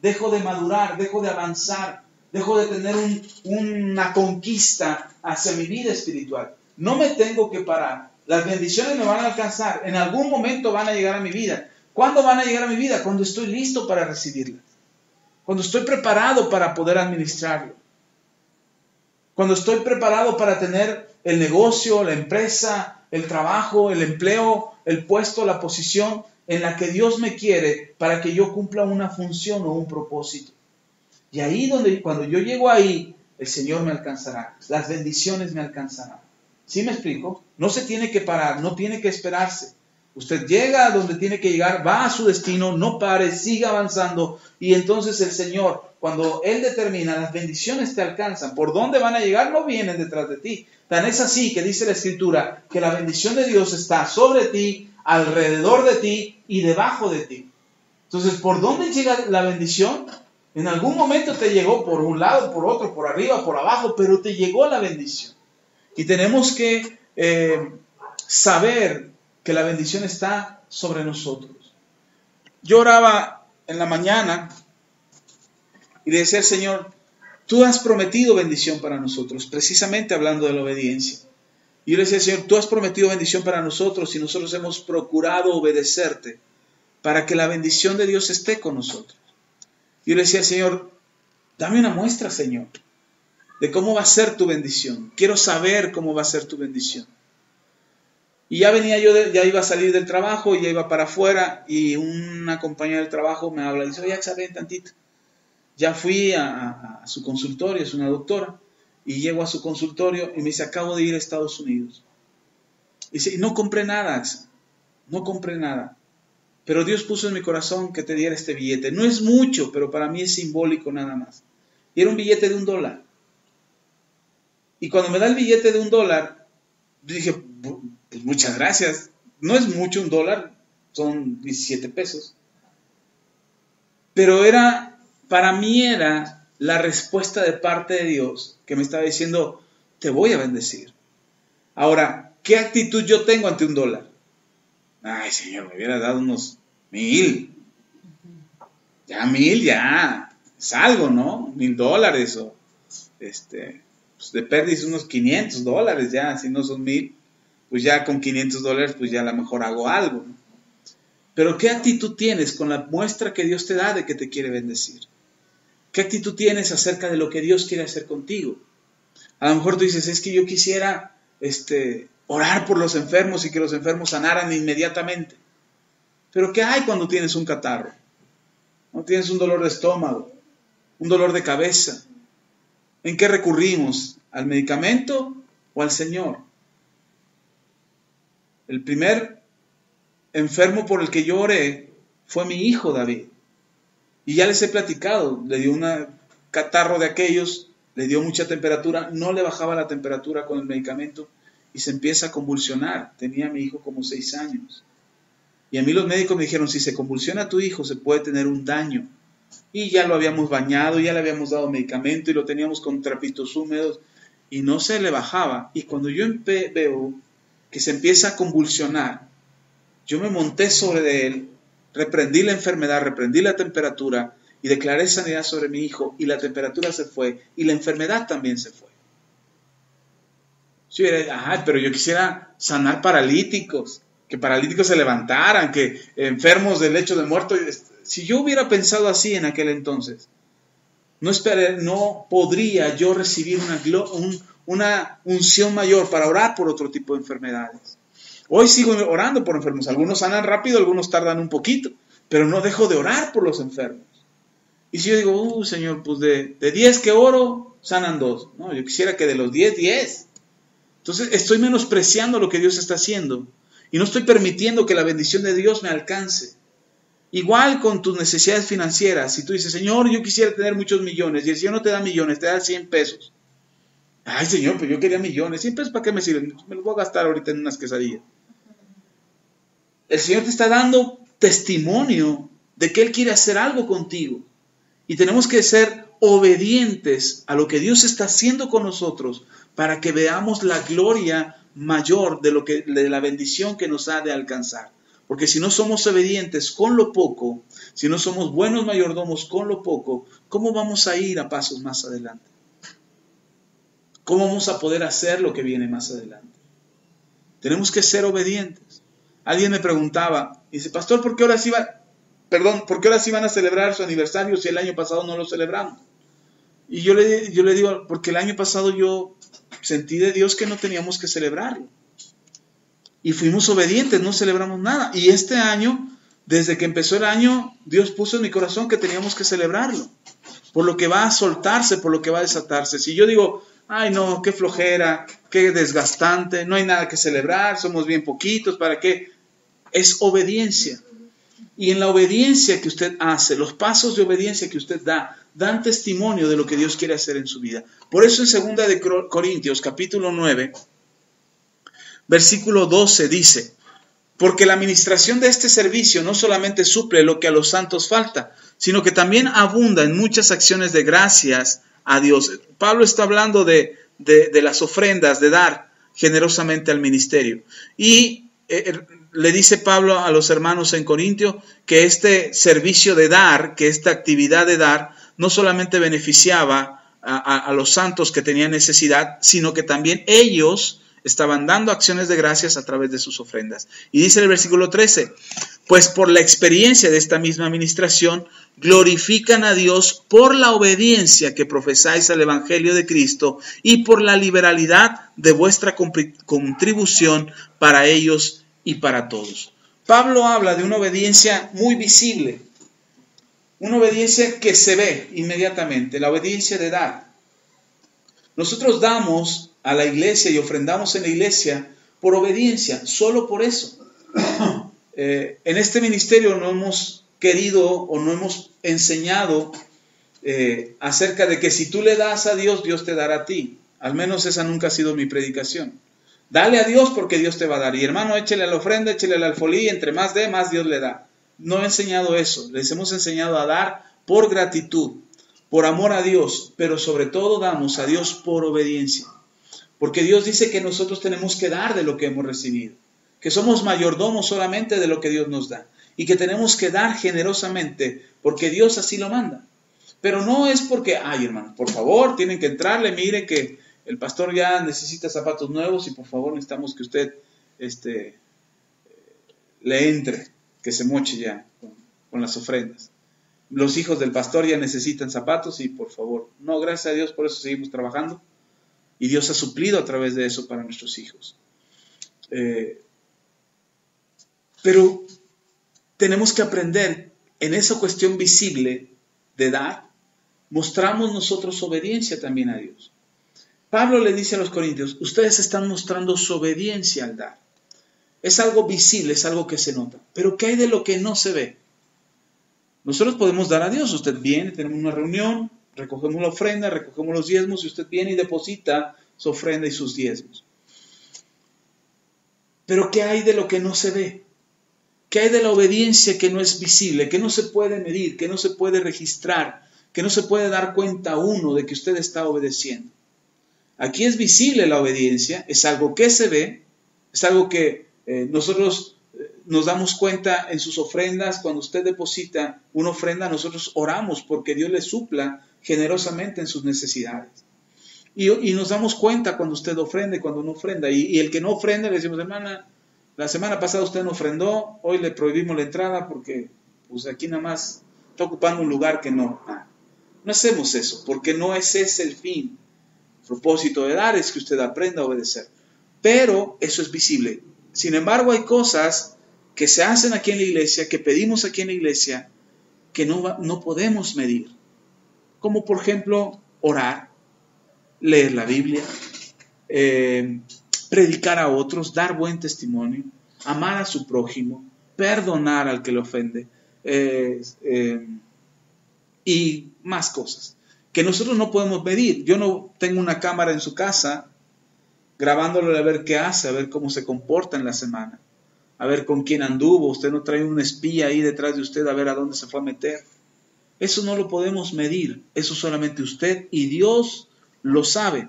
dejo de madurar, dejo de avanzar, dejo de tener una conquista hacia mi vida espiritual. No me tengo que parar. Las bendiciones me van a alcanzar. En algún momento van a llegar a mi vida. ¿Cuándo van a llegar a mi vida? Cuando estoy listo para recibirlas. Cuando estoy preparado para poder administrarlo. Cuando estoy preparado para tener el negocio, la empresa, el trabajo, el empleo, el puesto, la posición en la que Dios me quiere para que yo cumpla una función o un propósito. Y ahí cuando yo llego ahí, el Señor me alcanzará. Las bendiciones me alcanzarán. ¿Sí me explico? No se tiene que parar, no tiene que esperarse. Usted llega a donde tiene que llegar, va a su destino, no pare, siga avanzando. Y entonces el Señor, cuando Él determina, las bendiciones te alcanzan. ¿Por dónde van a llegar? No vienen detrás de ti. Tan es así que dice la Escritura que la bendición de Dios está sobre ti, alrededor de ti y debajo de ti. Entonces, ¿por dónde llega la bendición? En algún momento te llegó por un lado, por otro, por arriba, por abajo, pero te llegó la bendición. Y tenemos que saber que la bendición está sobre nosotros. Yo oraba en la mañana y le decía al Señor, tú has prometido bendición para nosotros, precisamente hablando de la obediencia. Y yo le decía, Señor, tú has prometido bendición para nosotros y nosotros hemos procurado obedecerte para que la bendición de Dios esté con nosotros. Y yo le decía, Señor, dame una muestra, Señor. de cómo va a ser tu bendición. Quiero saber cómo va a ser tu bendición. Y ya venía yo, ya iba a salir del trabajo, ya iba para afuera, y una compañera del trabajo me habla y dice, oye, Axa, ven tantito. Ya fui a su consultorio, es una doctora, y llego a su consultorio y me dice, acabo de ir a Estados Unidos. Y dice, no compré nada, Axa, no compré nada. Pero Dios puso en mi corazón que te diera este billete. No es mucho, pero para mí es simbólico nada más. Y era un billete de $1. Y cuando me da el billete de $1, dije, pues muchas gracias. No es mucho $1, son 17 pesos. Pero para mí era la respuesta de parte de Dios que me estaba diciendo, te voy a bendecir. Ahora, ¿qué actitud yo tengo ante $1? Ay, Señor, me hubiera dado unos 1,000. Ya 1,000, ya es algo, ¿no? $1,000 o pues de pérdida unos $500 ya, si no son 1,000, pues ya con $500 pues ya a lo mejor hago algo, ¿no? Pero ¿qué actitud tienes con la muestra que Dios te da de que te quiere bendecir? ¿Qué actitud tienes acerca de lo que Dios quiere hacer contigo? A lo mejor tú dices, es que yo quisiera orar por los enfermos y que los enfermos sanaran inmediatamente. Pero ¿qué hay cuando tienes un catarro? ¿No tienes un dolor de estómago? ¿Un dolor de cabeza? ¿En qué recurrimos? ¿Al medicamento o al Señor? El primer enfermo por el que yo oré fue mi hijo David. Y ya les he platicado, le dio un catarro de aquellos, le dio mucha temperatura, no le bajaba la temperatura con el medicamento y se empieza a convulsionar. Tenía a mi hijo como 6 años. Y a mí los médicos me dijeron, si se convulsiona tu hijo se puede tener un daño. Y ya lo habíamos bañado, ya le habíamos dado medicamento y lo teníamos con trapitos húmedos y no se le bajaba. Y cuando yo veo que se empieza a convulsionar, yo me monté sobre él, reprendí la enfermedad, reprendí la temperatura y declaré sanidad sobre mi hijo y la temperatura se fue y la enfermedad también se fue. Yo era, pero yo quisiera sanar paralíticos, que paralíticos se levantaran, que enfermos del lecho de muerto. Si yo hubiera pensado así en aquel entonces, no podría yo recibir una unción mayor para orar por otro tipo de enfermedades. Hoy sigo orando por enfermos. Algunos sanan rápido, algunos tardan un poquito, pero no dejo de orar por los enfermos. Y si yo digo, Señor, pues de 10 que oro, sanan 2. No, yo quisiera que de los 10, 10. Entonces estoy menospreciando lo que Dios está haciendo y no estoy permitiendo que la bendición de Dios me alcance. Igual con tus necesidades financieras. Si tú dices, Señor, yo quisiera tener muchos millones, y el Señor no te da millones, te da 100 pesos. Ay, Señor, pero yo quería millones. 100 pesos, ¿para qué me sirven? Me los voy a gastar ahorita en unas quesadillas. El Señor te está dando testimonio de que Él quiere hacer algo contigo. Y tenemos que ser obedientes a lo que Dios está haciendo con nosotros para que veamos la gloria mayor de la bendición que nos ha de alcanzar. Porque si no somos obedientes con lo poco, si no somos buenos mayordomos con lo poco, ¿cómo vamos a ir a pasos más adelante? ¿Cómo vamos a poder hacer lo que viene más adelante? Tenemos que ser obedientes. Alguien me preguntaba, dice, pastor, ¿por qué ahora sí van a celebrar su aniversario si el año pasado no lo celebramos? Y yo le digo, porque el año pasado yo sentí de Dios que no teníamos que celebrarlo. Y fuimos obedientes, no celebramos nada. Y este año, desde que empezó el año, Dios puso en mi corazón que teníamos que celebrarlo. Por lo que va a soltarse, por lo que va a desatarse. Si yo digo, ay no, qué flojera, qué desgastante, no hay nada que celebrar, somos bien poquitos, ¿para qué? Es obediencia. Y en la obediencia que usted hace, los pasos de obediencia que usted da, dan testimonio de lo que Dios quiere hacer en su vida. Por eso en 2 de Corintios, capítulo 9, versículo 12 dice, porque la administración de este servicio no solamente suple lo que a los santos falta, sino que también abunda en muchas acciones de gracias a Dios. Pablo está hablando de las ofrendas, de dar generosamente al ministerio. Y le dice Pablo a los hermanos en Corintio que este servicio de dar, que esta actividad de dar, no solamente beneficiaba a los santos que tenían necesidad, sino que también ellos estaban dando acciones de gracias a través de sus ofrendas. Y dice el versículo 13, pues por la experiencia de esta misma administración, glorifican a Dios por la obediencia que profesáis al Evangelio de Cristo y por la liberalidad de vuestra contribución para ellos y para todos. Pablo habla de una obediencia muy visible, una obediencia que se ve inmediatamente, la obediencia de dar. Nosotros damos a la iglesia y ofrendamos en la iglesia por obediencia, solo por eso. En este ministerio no hemos querido o no hemos enseñado acerca de que si tú le das a Dios, Dios te dará a ti. Al menos esa nunca ha sido mi predicación. Dale a Dios porque Dios te va a dar. Y hermano, échele a la ofrenda, échele a la alfolí, entre más dé, más Dios le da. No he enseñado eso. Les hemos enseñado a dar por gratitud, por amor a Dios, pero sobre todo damos a Dios por obediencia. Porque Dios dice que nosotros tenemos que dar de lo que hemos recibido, que somos mayordomos solamente de lo que Dios nos da y que tenemos que dar generosamente porque Dios así lo manda. Pero no es porque, ay hermano, por favor, tienen que entrarle, mire que el pastor ya necesita zapatos nuevos y por favor necesitamos que usted le entre, que se moche ya con las ofrendas. Los hijos del pastor ya necesitan zapatos y por favor, no, gracias a Dios, por eso seguimos trabajando y Dios ha suplido a través de eso para nuestros hijos. Pero tenemos que aprender en esa cuestión visible de dar, mostramos nosotros obediencia también a Dios. Pablo le dice a los corintios, ustedes están mostrando su obediencia al dar. Es algo visible, es algo que se nota. Pero ¿qué hay de lo que no se ve? Nosotros podemos dar a Dios. Usted viene, tenemos una reunión, recogemos la ofrenda, recogemos los diezmos y usted viene y deposita su ofrenda y sus diezmos. Pero ¿qué hay de lo que no se ve? ¿Qué hay de la obediencia que no es visible, que no se puede medir, que no se puede registrar, que no se puede dar cuenta uno de que usted está obedeciendo? Aquí es visible la obediencia, es algo que se ve, es algo que nosotros nos damos cuenta en sus ofrendas. Cuando usted deposita una ofrenda, nosotros oramos porque Dios le supla generosamente en sus necesidades. Y nos damos cuenta cuando usted ofrenda y cuando no ofrenda. Y el que no ofrenda, le decimos, hermana, la semana pasada usted no ofrendó, hoy le prohibimos la entrada porque pues aquí nada más está ocupando un lugar que no. No hacemos eso, porque no es ese el fin. El propósito de dar es que usted aprenda a obedecer. Pero eso es visible. Sin embargo, hay cosas que se hacen aquí en la iglesia, que pedimos aquí en la iglesia, que no podemos medir. Como por ejemplo, orar, leer la Biblia, predicar a otros, dar buen testimonio, amar a su prójimo, perdonar al que le ofende, y más cosas que nosotros no podemos medir. Yo no tengo una cámara en su casa grabándolo a ver qué hace, a ver cómo se comporta en la semana, a ver con quién anduvo. Usted no trae un espía ahí detrás de usted a ver a dónde se fue a meter. Eso no lo podemos medir, eso solamente usted y Dios lo sabe.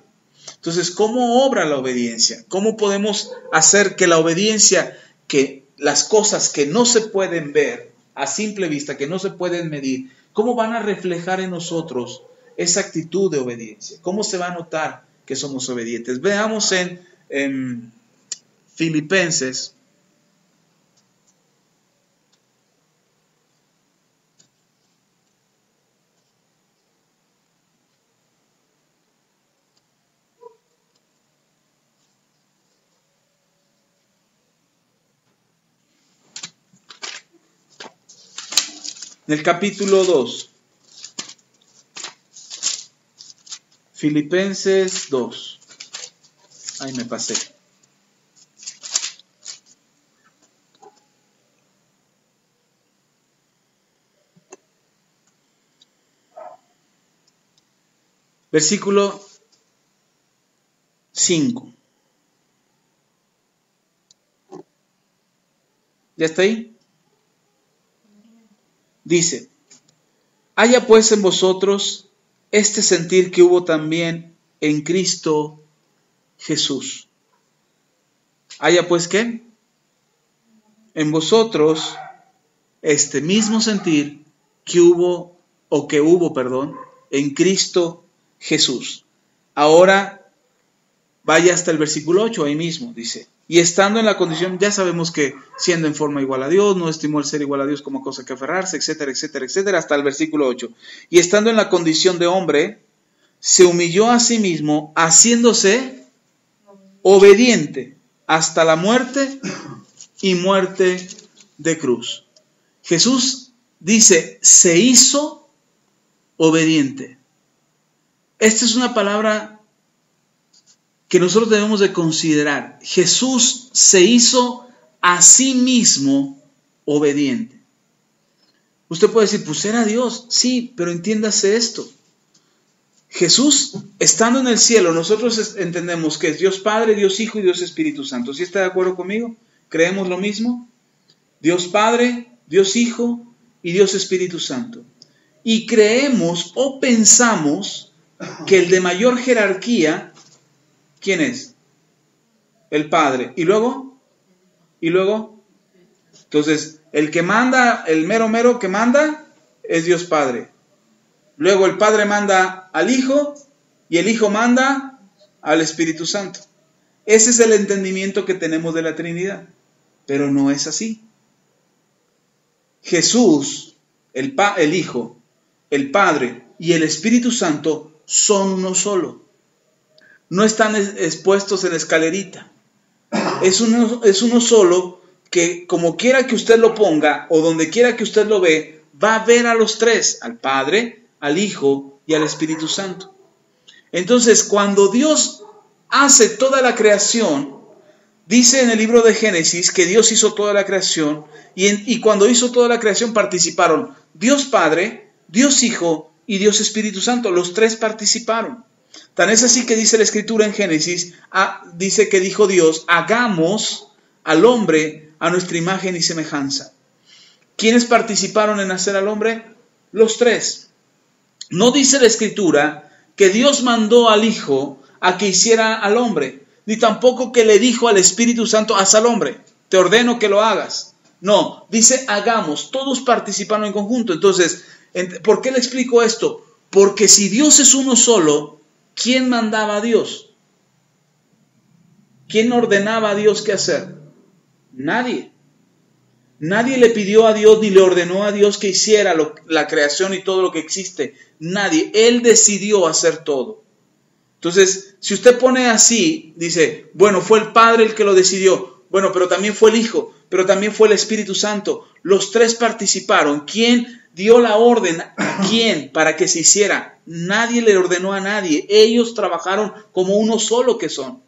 Entonces, ¿cómo obra la obediencia? ¿Cómo podemos hacer que la obediencia, que las cosas que no se pueden ver a simple vista, que no se pueden medir, cómo van a reflejar en nosotros esa actitud de obediencia? ¿Cómo se va a notar que somos obedientes? Veamos en Filipenses. En el capítulo 2, Filipenses 2, ahí me pasé. Versículo 5. ¿Ya está ahí? Dice, haya pues en vosotros este sentir que hubo también en Cristo Jesús. Haya pues ¿qué? En vosotros este mismo sentir que hubo en Cristo Jesús. Ahora vaya hasta el versículo 8, ahí mismo, dice. Y estando en la condición, ya sabemos que siendo en forma igual a Dios, no estimó el ser igual a Dios como cosa que aferrarse, etcétera, etcétera, etcétera, hasta el versículo 8. Y estando en la condición de hombre, se humilló a sí mismo, haciéndose obediente hasta la muerte y muerte de cruz. Jesús dice, se hizo obediente. Esta es una palabra que nosotros debemos de considerar. Jesús se hizo a sí mismo obediente. Usted puede decir, pues era Dios. Sí, pero entiéndase esto. Jesús, estando en el cielo, nosotros entendemos que es Dios Padre, Dios Hijo y Dios Espíritu Santo. ¿Sí está de acuerdo conmigo? ¿Creemos lo mismo? Dios Padre, Dios Hijo y Dios Espíritu Santo. Y creemos o pensamos que el de mayor jerarquía, ¿quién es? El Padre. ¿Y luego? Entonces, el que manda, el mero que manda, es Dios Padre. Luego el Padre manda al Hijo y el Hijo manda al Espíritu Santo. Ese es el entendimiento que tenemos de la Trinidad. Pero no es así. Jesús, el Hijo, el Padre y el Espíritu Santo son uno solo. No están expuestos en escalerita. Es uno solo que como quiera que usted lo ponga o donde quiera que usted lo ve, va a ver a los tres, al Padre, al Hijo y al Espíritu Santo. Entonces, cuando Dios hace toda la creación, dice en el libro de Génesis que Dios hizo toda la creación y cuando hizo toda la creación participaron Dios Padre, Dios Hijo y Dios Espíritu Santo. Los tres participaron. Tan es así que dice la Escritura en Génesis, dice que dijo Dios, hagamos al hombre a nuestra imagen y semejanza. ¿Quiénes participaron en hacer al hombre? Los tres. No dice la Escritura que Dios mandó al Hijo a que hiciera al hombre, ni tampoco que le dijo al Espíritu Santo, haz al hombre, te ordeno que lo hagas. No, dice hagamos, todos participaron en conjunto. Entonces, ¿por qué le explico esto? Porque si Dios es uno solo, ¿quién mandaba a Dios? ¿Quién ordenaba a Dios qué hacer? Nadie. Nadie le pidió a Dios ni le ordenó a Dios que hiciera la creación y todo lo que existe. Nadie. Él decidió hacer todo. Entonces, si usted pone así, dice, bueno, fue el Padre el que lo decidió. Bueno, pero también fue el Hijo, pero también fue el Espíritu Santo. Los tres participaron. ¿Quién dio la orden a quién para que se hiciera? Nadie le ordenó a nadie. Ellos trabajaron como uno solo que son.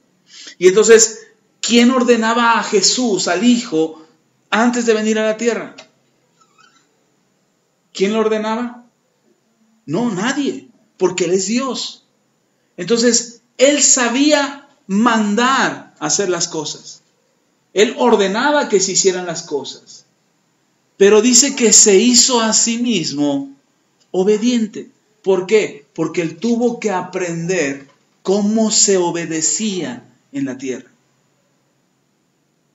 Y entonces, ¿quién ordenaba a Jesús, al Hijo, antes de venir a la tierra? ¿Quién lo ordenaba? No, nadie, porque Él es Dios. Entonces, Él sabía mandar hacer las cosas. Él ordenaba que se hicieran las cosas. Pero dice que se hizo a sí mismo obediente. ¿Por qué? Porque Él tuvo que aprender cómo se obedecía en la tierra.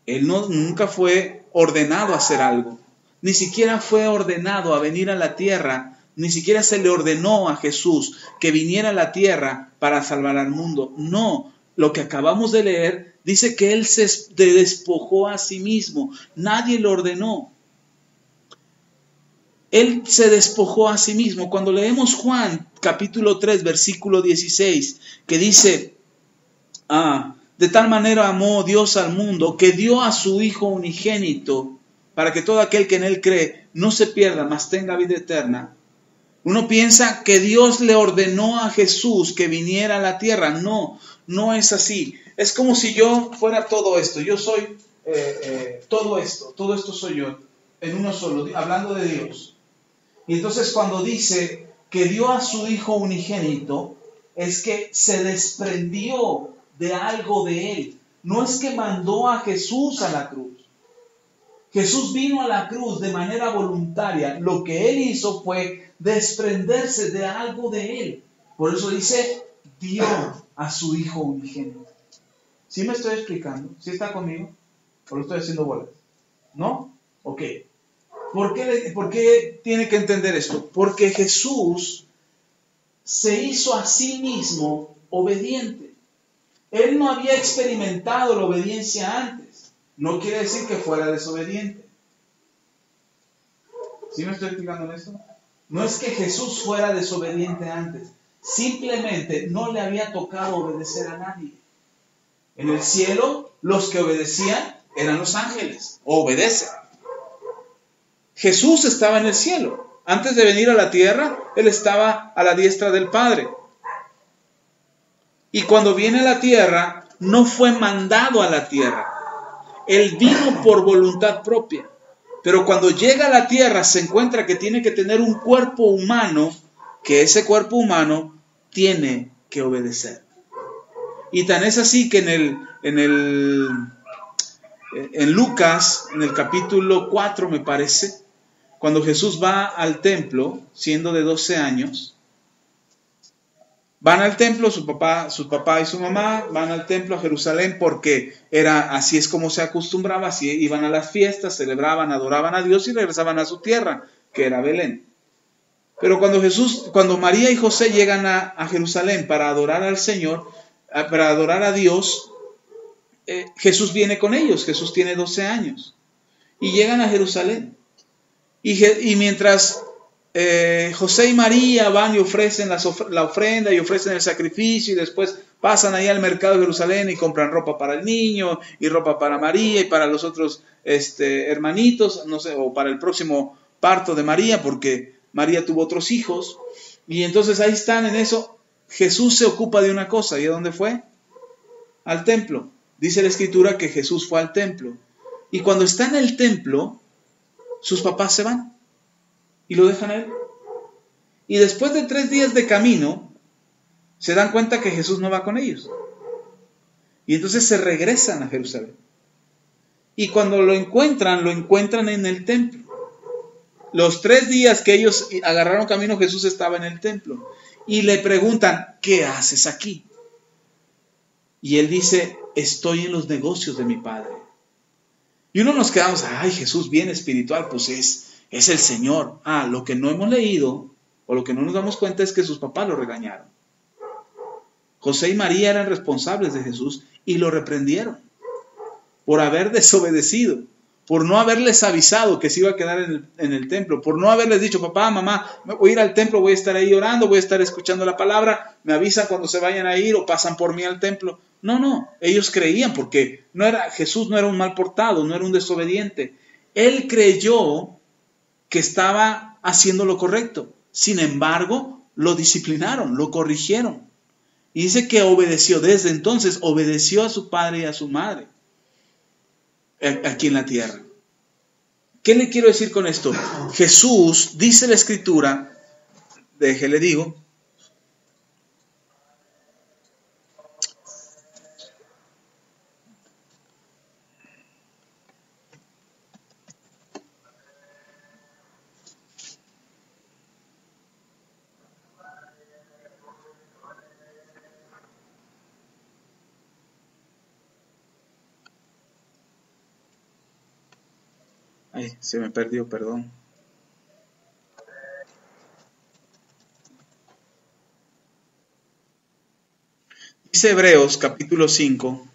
Él nunca fue ordenado a hacer algo. Ni siquiera fue ordenado a venir a la tierra. Ni siquiera se le ordenó a Jesús que viniera a la tierra para salvar al mundo. No, lo que acabamos de leer dice que Él se despojó a sí mismo. Nadie lo ordenó. Él se despojó a sí mismo. Cuando leemos Juan capítulo 3 versículo 16 que dice, de tal manera amó Dios al mundo que dio a su Hijo unigénito para que todo aquel que en Él cree no se pierda, mas tenga vida eterna. Uno piensa que Dios le ordenó a Jesús que viniera a la tierra. No, no es así. Es como si yo fuera todo esto. Yo soy todo esto soy yo, en uno solo, hablando de Dios. Y entonces cuando dice que dio a su Hijo unigénito, es que se desprendió de algo de Él. No es que mandó a Jesús a la cruz. Jesús vino a la cruz de manera voluntaria. Lo que Él hizo fue desprenderse de algo de Él. Por eso dice, dio a su Hijo unigénito. ¿Sí me estoy explicando? ¿Sí está conmigo? ¿O lo estoy haciendo bolas? ¿No? Ok. ¿Por qué tiene que entender esto? Porque Jesús se hizo a sí mismo obediente. Él no había experimentado la obediencia antes. No quiere decir que fuera desobediente. ¿Sí me estoy explicando en esto? No es que Jesús fuera desobediente antes. Simplemente no le había tocado obedecer a nadie. En el cielo, los que obedecían eran los ángeles, o obedecen. Jesús estaba en el cielo. Antes de venir a la tierra, Él estaba a la diestra del Padre. Y cuando viene a la tierra, no fue mandado a la tierra. Él vino por voluntad propia. Pero cuando llega a la tierra, se encuentra que tiene que tener un cuerpo humano, que ese cuerpo humano tiene que obedecer. Y tan es así que en Lucas, en el capítulo 4 me parece, cuando Jesús va al templo, siendo de 12 años, van al templo, su papá y su mamá van al templo a Jerusalén porque así es como se acostumbraba, así iban a las fiestas, celebraban, adoraban a Dios y regresaban a su tierra, que era Belén. Pero cuando María y José llegan a Jerusalén para adorar al Señor, para adorar a Dios, Jesús viene con ellos. Jesús tiene 12 años y llegan a Jerusalén. Y mientras José y María van y ofrecen la ofrenda y ofrecen el sacrificio y después pasan ahí al mercado de Jerusalén y compran ropa para el niño y ropa para María y para los otros hermanitos, no sé, o para el próximo parto de María, porque María tuvo otros hijos. Y entonces ahí están en eso. Jesús se ocupa de una cosa. ¿Y a dónde fue? Al templo. Dice la Escritura que Jesús fue al templo. Y cuando está en el templo, sus papás se van y lo dejan a él. Y después de 3 días de camino, se dan cuenta que Jesús no va con ellos. Y entonces se regresan a Jerusalén. Y cuando lo encuentran en el templo. Los 3 días que ellos agarraron camino, Jesús estaba en el templo. Y le preguntan, ¿qué haces aquí? Y él dice, estoy en los negocios de mi Padre. Y uno nos quedamos, ay, Jesús bien espiritual, pues es el Señor. Lo que no hemos leído, o lo que no nos damos cuenta es que sus papás lo regañaron. José y María eran responsables de Jesús y lo reprendieron por haber desobedecido, por no haberles avisado que se iba a quedar en el templo, por no haberles dicho, papá, mamá, voy a ir al templo, voy a estar ahí orando, voy a estar escuchando la palabra, me avisan cuando se vayan a ir o pasan por mí al templo. No, ellos creían porque Jesús no era un mal portado, no era un desobediente. Él creyó que estaba haciendo lo correcto. Sin embargo, lo disciplinaron, lo corrigieron. Y dice que obedeció, desde entonces obedeció a su padre y a su madre aquí en la tierra. ¿Qué le quiero decir con esto? Jesús, dice la Escritura, le digo, se me perdió, perdón. Dice Hebreos capítulo 5.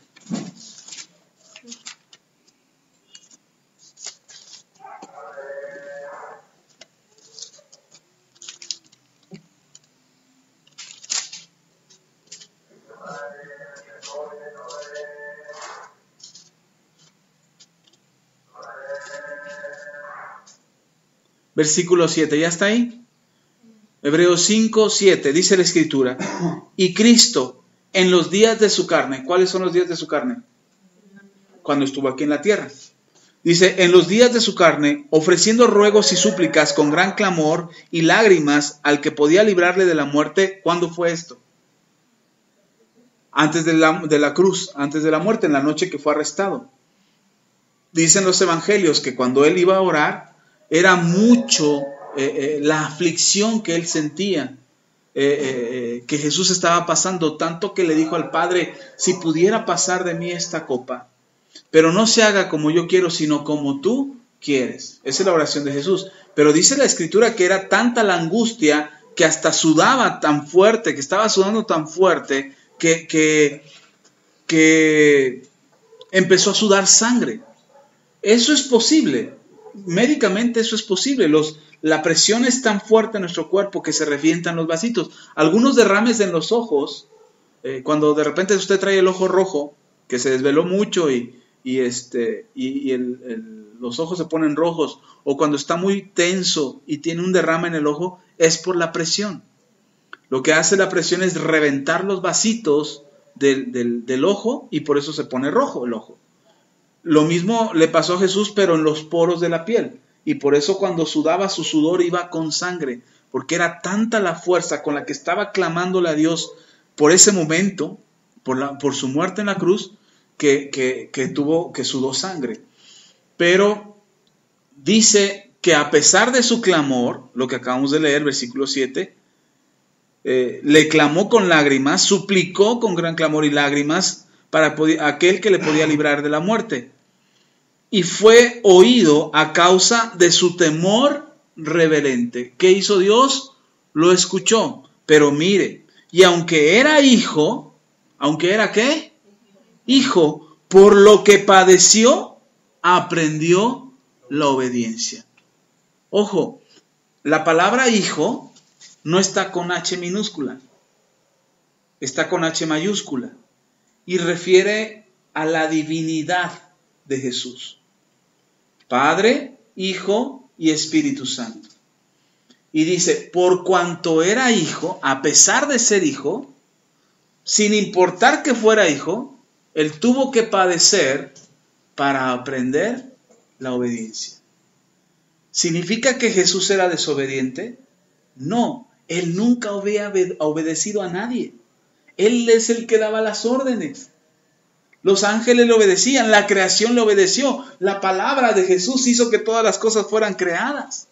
Versículo 7, ¿ya está ahí? Hebreos 5, 7, dice la Escritura, y Cristo en los días de su carne, ¿cuáles son los días de su carne? Cuando estuvo aquí en la tierra. Dice, en los días de su carne, ofreciendo ruegos y súplicas con gran clamor y lágrimas al que podía librarle de la muerte. ¿Cuándo fue esto? Antes de la cruz, antes de la muerte, en la noche que fue arrestado. Dicen los evangelios que cuando él iba a orar, era mucho la aflicción que él sentía, que Jesús estaba pasando, tanto que le dijo al Padre, si pudiera pasar de mí esta copa, pero no se haga como yo quiero, sino como tú quieres. Esa es la oración de Jesús. Pero dice la Escritura que era tanta la angustia que hasta sudaba tan fuerte, que estaba sudando tan fuerte, que que empezó a sudar sangre. Eso es posible. Médicamente eso es posible. La presión es tan fuerte en nuestro cuerpo que se revientan los vasitos. Algunos derrames en los ojos, cuando de repente usted trae el ojo rojo, que se desveló mucho y los ojos se ponen rojos, o cuando está muy tenso y tiene un derrame en el ojo, es por la presión. Lo que hace la presión es reventar los vasitos del ojo y por eso se pone rojo el ojo. Lo mismo le pasó a Jesús, pero en los poros de la piel. Y por eso cuando sudaba, su sudor iba con sangre, porque era tanta la fuerza con la que estaba clamándole a Dios por ese momento, por su muerte en la cruz, que sudó sangre. Pero dice que a pesar de su clamor, lo que acabamos de leer, versículo 7, le clamó con lágrimas, suplicó con gran clamor y lágrimas para aquel que le podía librar de la muerte. Y fue oído a causa de su temor reverente. ¿Qué hizo Dios? Lo escuchó. Pero mire, y aunque era hijo, ¿aunque era qué? Hijo, por lo que padeció, aprendió la obediencia. Ojo, la palabra hijo no está con H minúscula, está con H mayúscula y refiere a la divinidad de Jesús. Padre, Hijo y Espíritu Santo. Y dice, por cuanto era hijo, a pesar de ser hijo, sin importar que fuera hijo, él tuvo que padecer para aprender la obediencia. ¿Significa que Jesús era desobediente? No, él nunca había obedecido a nadie. Él es el que daba las órdenes. Los ángeles le obedecían, la creación le obedeció. La palabra de Jesús hizo que todas las cosas fueran creadas.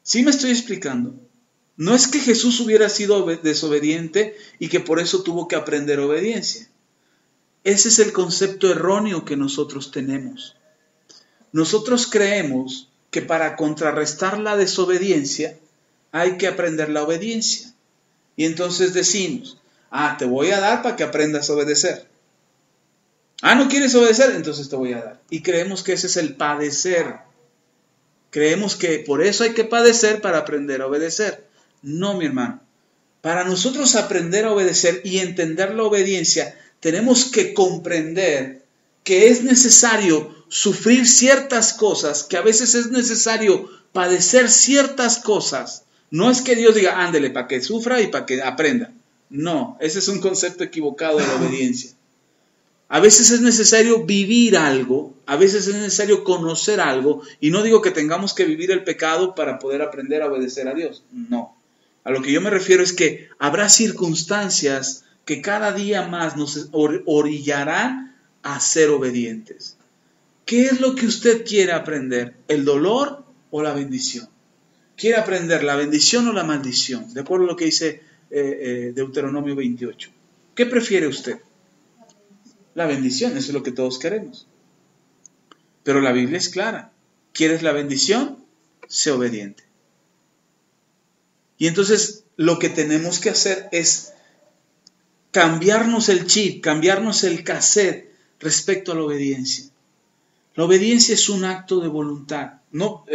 ¿Sí me estoy explicando? No es que Jesús hubiera sido desobediente y que por eso tuvo que aprender obediencia. Ese es el concepto erróneo que nosotros tenemos. Nosotros creemos que para contrarrestar la desobediencia hay que aprender la obediencia. Y entonces decimos, te voy a dar para que aprendas a obedecer. ¿No quieres obedecer? Entonces te voy a dar. Y creemos que ese es el padecer. Creemos que por eso hay que padecer para aprender a obedecer. No, mi hermano. Para nosotros aprender a obedecer y entender la obediencia, tenemos que comprender que es necesario sufrir ciertas cosas, que a veces es necesario padecer ciertas cosas. No es que Dios diga, ándele para que sufra y para que aprenda. No, ese es un concepto equivocado de la obediencia. A veces es necesario vivir algo, a veces es necesario conocer algo, y no digo que tengamos que vivir el pecado para poder aprender a obedecer a Dios. No. A lo que yo me refiero es que habrá circunstancias que cada día más nos orillarán a ser obedientes. ¿Qué es lo que usted quiere aprender? ¿El dolor o la bendición? ¿Quiere aprender la bendición o la maldición? De acuerdo a lo que dice Deuteronomio 28. ¿Qué prefiere usted? La bendición, eso es lo que todos queremos. Pero la Biblia es clara. ¿Quieres la bendición? Sé obediente. Y entonces lo que tenemos que hacer es cambiarnos el chip, cambiarnos el cassette respecto a la obediencia. La obediencia es un acto de voluntad. No,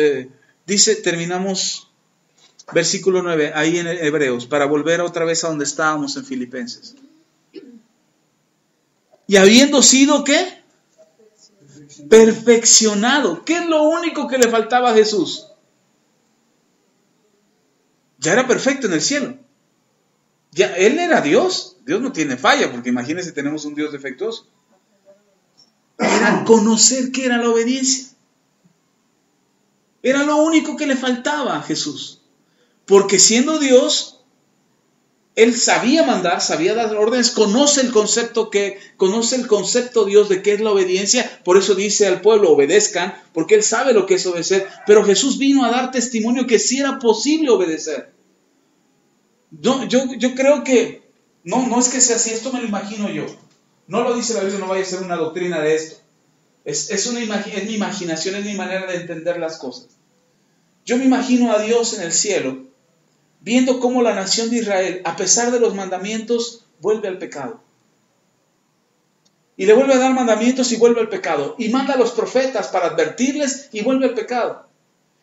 dice, terminamos versículo 9, ahí en Hebreos, para volver otra vez a donde estábamos en Filipenses. Y habiendo sido, ¿qué? Perfeccionado. ¿Qué es lo único que le faltaba a Jesús? Ya era perfecto en el cielo. Ya, Él era Dios. Dios no tiene falla, porque imagínense, tenemos un Dios defectuoso. Era conocer qué era la obediencia. Era lo único que le faltaba a Jesús. Porque siendo Dios, Él sabía mandar, sabía dar órdenes, conoce el concepto Dios de qué es la obediencia. Por eso dice al pueblo, obedezcan, porque Él sabe lo que es obedecer. Pero Jesús vino a dar testimonio que sí era posible obedecer. Yo creo que, no es que sea así, esto me lo imagino yo. No lo dice la Biblia, no vaya a ser una doctrina de esto. Es mi imaginación, es mi manera de entender las cosas. Yo me imagino a Dios en el cielo, viendo cómo la nación de Israel, a pesar de los mandamientos, vuelve al pecado. Y le vuelve a dar mandamientos y vuelve al pecado. Y manda a los profetas para advertirles y vuelve al pecado.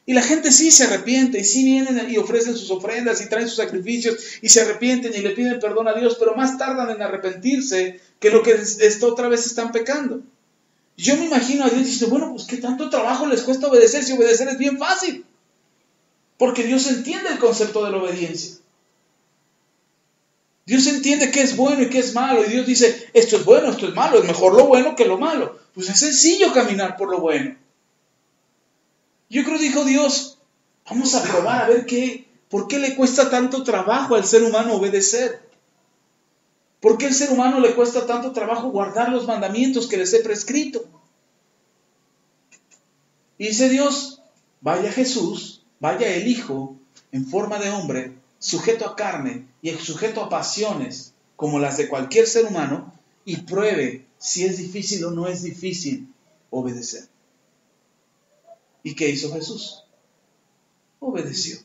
Y la gente sí se arrepiente y sí vienen y ofrecen sus ofrendas y traen sus sacrificios y se arrepienten y le piden perdón a Dios, pero más tardan en arrepentirse que lo que otra vez están pecando. Yo me imagino a Dios y dice, bueno, pues qué tanto trabajo les cuesta obedecer si obedecer es bien fácil. Porque Dios entiende el concepto de la obediencia. Dios entiende qué es bueno y qué es malo. Y Dios dice, esto es bueno, esto es malo, es mejor lo bueno que lo malo. Pues es sencillo caminar por lo bueno. Yo creo, dijo Dios, vamos a probar a ver por qué le cuesta tanto trabajo al ser humano obedecer. ¿Por qué al ser humano le cuesta tanto trabajo guardar los mandamientos que les he prescrito? Y dice Dios, vaya Jesús, vaya el Hijo, en forma de hombre, sujeto a carne y sujeto a pasiones, como las de cualquier ser humano, y pruebe si es difícil o no es difícil obedecer. ¿Y qué hizo Jesús? Obedeció.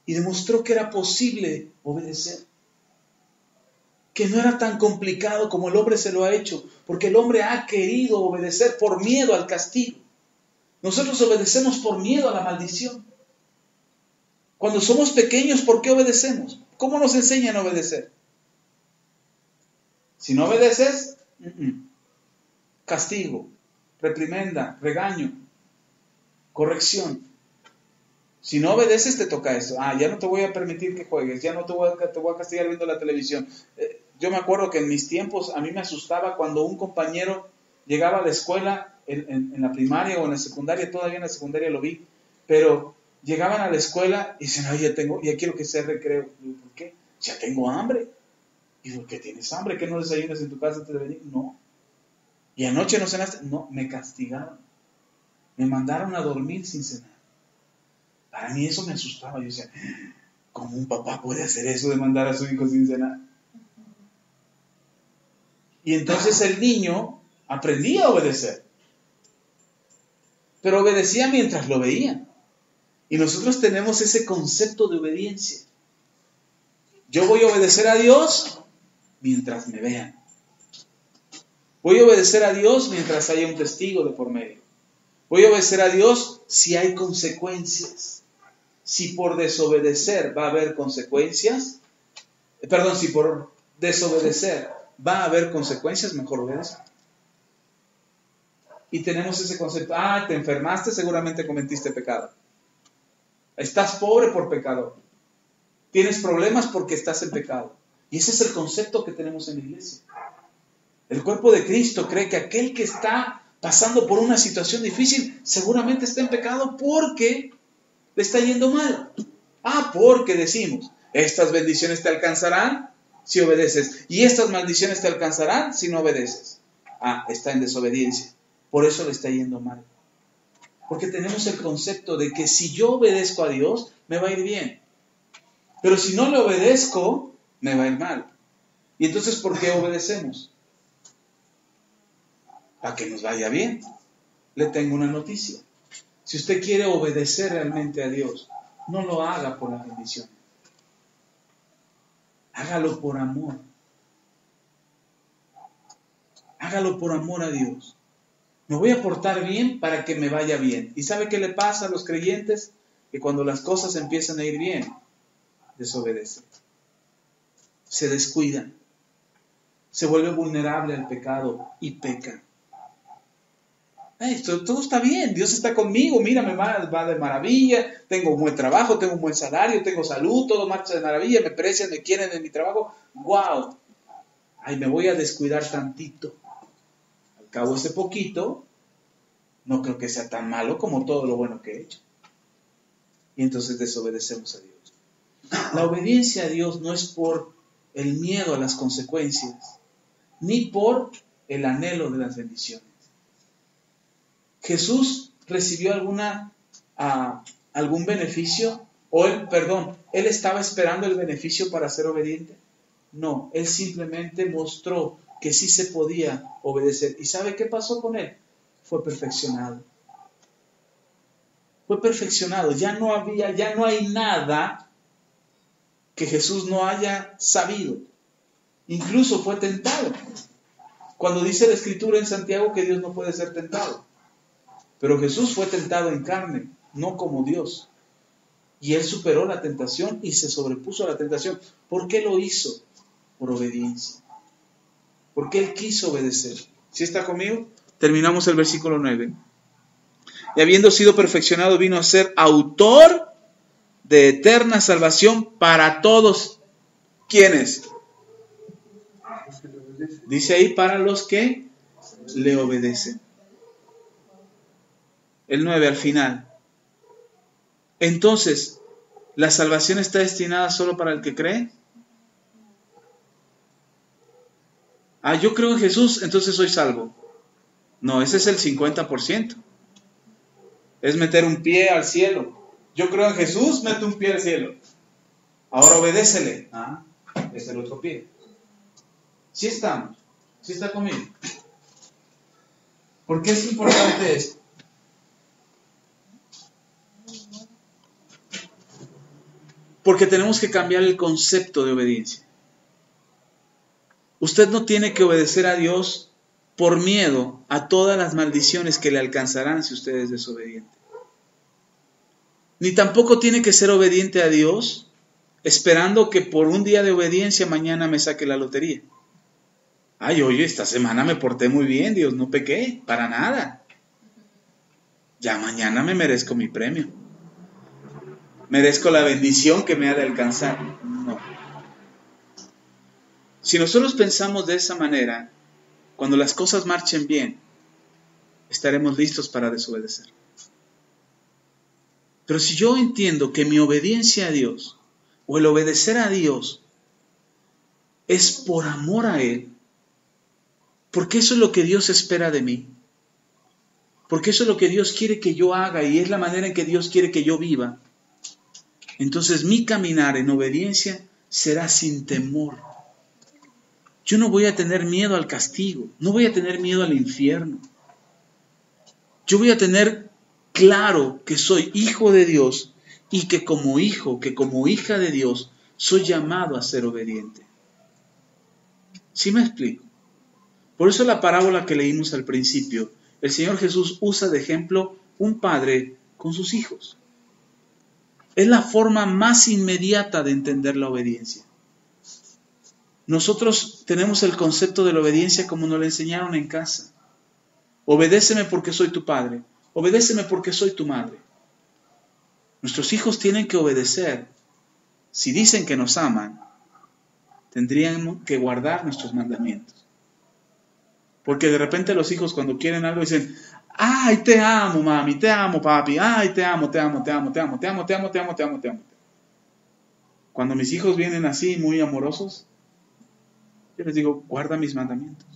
Y demostró que era posible obedecer. Que no era tan complicado como el hombre se lo ha hecho, porque el hombre ha querido obedecer por miedo al castigo. Nosotros obedecemos por miedo a la maldición. Cuando somos pequeños, ¿por qué obedecemos? ¿Cómo nos enseñan a obedecer? Si no obedeces, castigo, reprimenda, regaño, corrección. Si no obedeces, te toca eso. Ya no te voy a permitir que juegues, ya no te voy a castigar viendo la televisión. Yo me acuerdo que en mis tiempos a mí me asustaba cuando un compañero llegaba a la escuela, en la primaria o en la secundaria, todavía en la secundaria lo vi, pero llegaban a la escuela y dicen, ya quiero que sea recreo. Digo, ¿por qué? Ya tengo hambre. Y digo, ¿qué tienes hambre? ¿Qué no desayunas en tu casa antes de venir? No. ¿Y anoche no cenaste? No, me castigaron. Me mandaron a dormir sin cenar. Para mí eso me asustaba. Yo decía, ¿cómo un papá puede hacer eso de mandar a su hijo sin cenar? Y entonces el niño aprendía a obedecer. Pero obedecía mientras lo veía. Y nosotros tenemos ese concepto de obediencia. Yo voy a obedecer a Dios mientras me vean. Voy a obedecer a Dios mientras haya un testigo de por medio. Voy a obedecer a Dios si hay consecuencias. Si por desobedecer va a haber consecuencias, si por desobedecer va a haber consecuencias, mejor obedezco. Y tenemos ese concepto, te enfermaste, seguramente cometiste pecado. Estás pobre por pecador. Tienes problemas porque estás en pecado. Y ese es el concepto que tenemos en la iglesia. El cuerpo de Cristo cree que aquel que está pasando por una situación difícil seguramente está en pecado porque le está yendo mal. Porque decimos, estas bendiciones te alcanzarán si obedeces. Y estas maldiciones te alcanzarán si no obedeces. Está en desobediencia. Por eso le está yendo mal. Porque tenemos el concepto de que si yo obedezco a Dios, me va a ir bien. Pero si no le obedezco, me va a ir mal. ¿Y entonces por qué obedecemos? Para que nos vaya bien. Le tengo una noticia. Si usted quiere obedecer realmente a Dios, no lo haga por la bendición. Hágalo por amor. Hágalo por amor a Dios. Me voy a portar bien para que me vaya bien. ¿Y sabe qué le pasa a los creyentes? Que cuando las cosas empiezan a ir bien, desobedecen. Se descuidan. Se vuelve vulnerable al pecado y pecan. Todo está bien, Dios está conmigo, mira, me va de maravilla, tengo un buen trabajo, tengo un buen salario, tengo salud, todo marcha de maravilla, me aprecian, me quieren en mi trabajo. ¡Wow! Me voy a descuidar tantito. Al cabo ese poquito, no creo que sea tan malo como todo lo bueno que he hecho. Y entonces desobedecemos a Dios. La obediencia a Dios no es por el miedo a las consecuencias, ni por el anhelo de las bendiciones. ¿Jesús recibió algún beneficio? ¿Él estaba esperando el beneficio para ser obediente? No, él simplemente mostró que sí se podía obedecer. ¿Y sabe qué pasó con él? Fue perfeccionado. Fue perfeccionado. Ya no hay nada que Jesús no haya sabido. Incluso fue tentado. Cuando dice la Escritura en Santiago que Dios no puede ser tentado. Pero Jesús fue tentado en carne, no como Dios. Y Él superó la tentación y se sobrepuso a la tentación. ¿Por qué lo hizo? Por obediencia. Porque Él quiso obedecer. ¿Sí está conmigo? Terminamos el versículo 9. Y habiendo sido perfeccionado, vino a ser autor de eterna salvación para todos. ¿Quiénes? Dice ahí, para los que le obedecen. El 9 al final. Entonces, ¿la salvación está destinada solo para el que cree? Yo creo en Jesús, entonces soy salvo. No, ese es el 50%. Es meter un pie al cielo. Yo creo en Jesús, meto un pie al cielo. Ahora obedécele. Es el otro pie. ¿Sí estamos? ¿Sí está conmigo? ¿Por qué es importante esto? Porque tenemos que cambiar el concepto de obediencia. Usted no tiene que obedecer a Dios por miedo a todas las maldiciones que le alcanzarán si usted es desobediente. Ni tampoco tiene que ser obediente a Dios esperando que por un día de obediencia mañana me saque la lotería. Oye, esta semana me porté muy bien, Dios, no pequé, para nada. Ya mañana me merezco mi premio. Merezco la bendición que me ha de alcanzar. No. Si nosotros pensamos de esa manera, cuando las cosas marchen bien, estaremos listos para desobedecer. Pero si yo entiendo que mi obediencia a Dios, o el obedecer a Dios, es por amor a Él, porque eso es lo que Dios espera de mí, porque eso es lo que Dios quiere que yo haga y es la manera en que Dios quiere que yo viva, entonces mi caminar en obediencia será sin temor. Yo no voy a tener miedo al castigo, no voy a tener miedo al infierno. Yo voy a tener claro que soy hijo de Dios y que como hijo, que como hija de Dios, soy llamado a ser obediente. ¿Sí me explico? Por eso la parábola que leímos al principio, el Señor Jesús usa de ejemplo un padre con sus hijos. Es la forma más inmediata de entender la obediencia. Nosotros tenemos el concepto de la obediencia como nos lo enseñaron en casa. Obedéceme porque soy tu padre. Obedéceme porque soy tu madre. Nuestros hijos tienen que obedecer. Si dicen que nos aman, tendrían que guardar nuestros mandamientos. Porque de repente los hijos cuando quieren algo dicen, ay, te amo mami, te amo papi, ay, te amo. Cuando mis hijos vienen así muy amorosos, yo les digo, guarda mis mandamientos.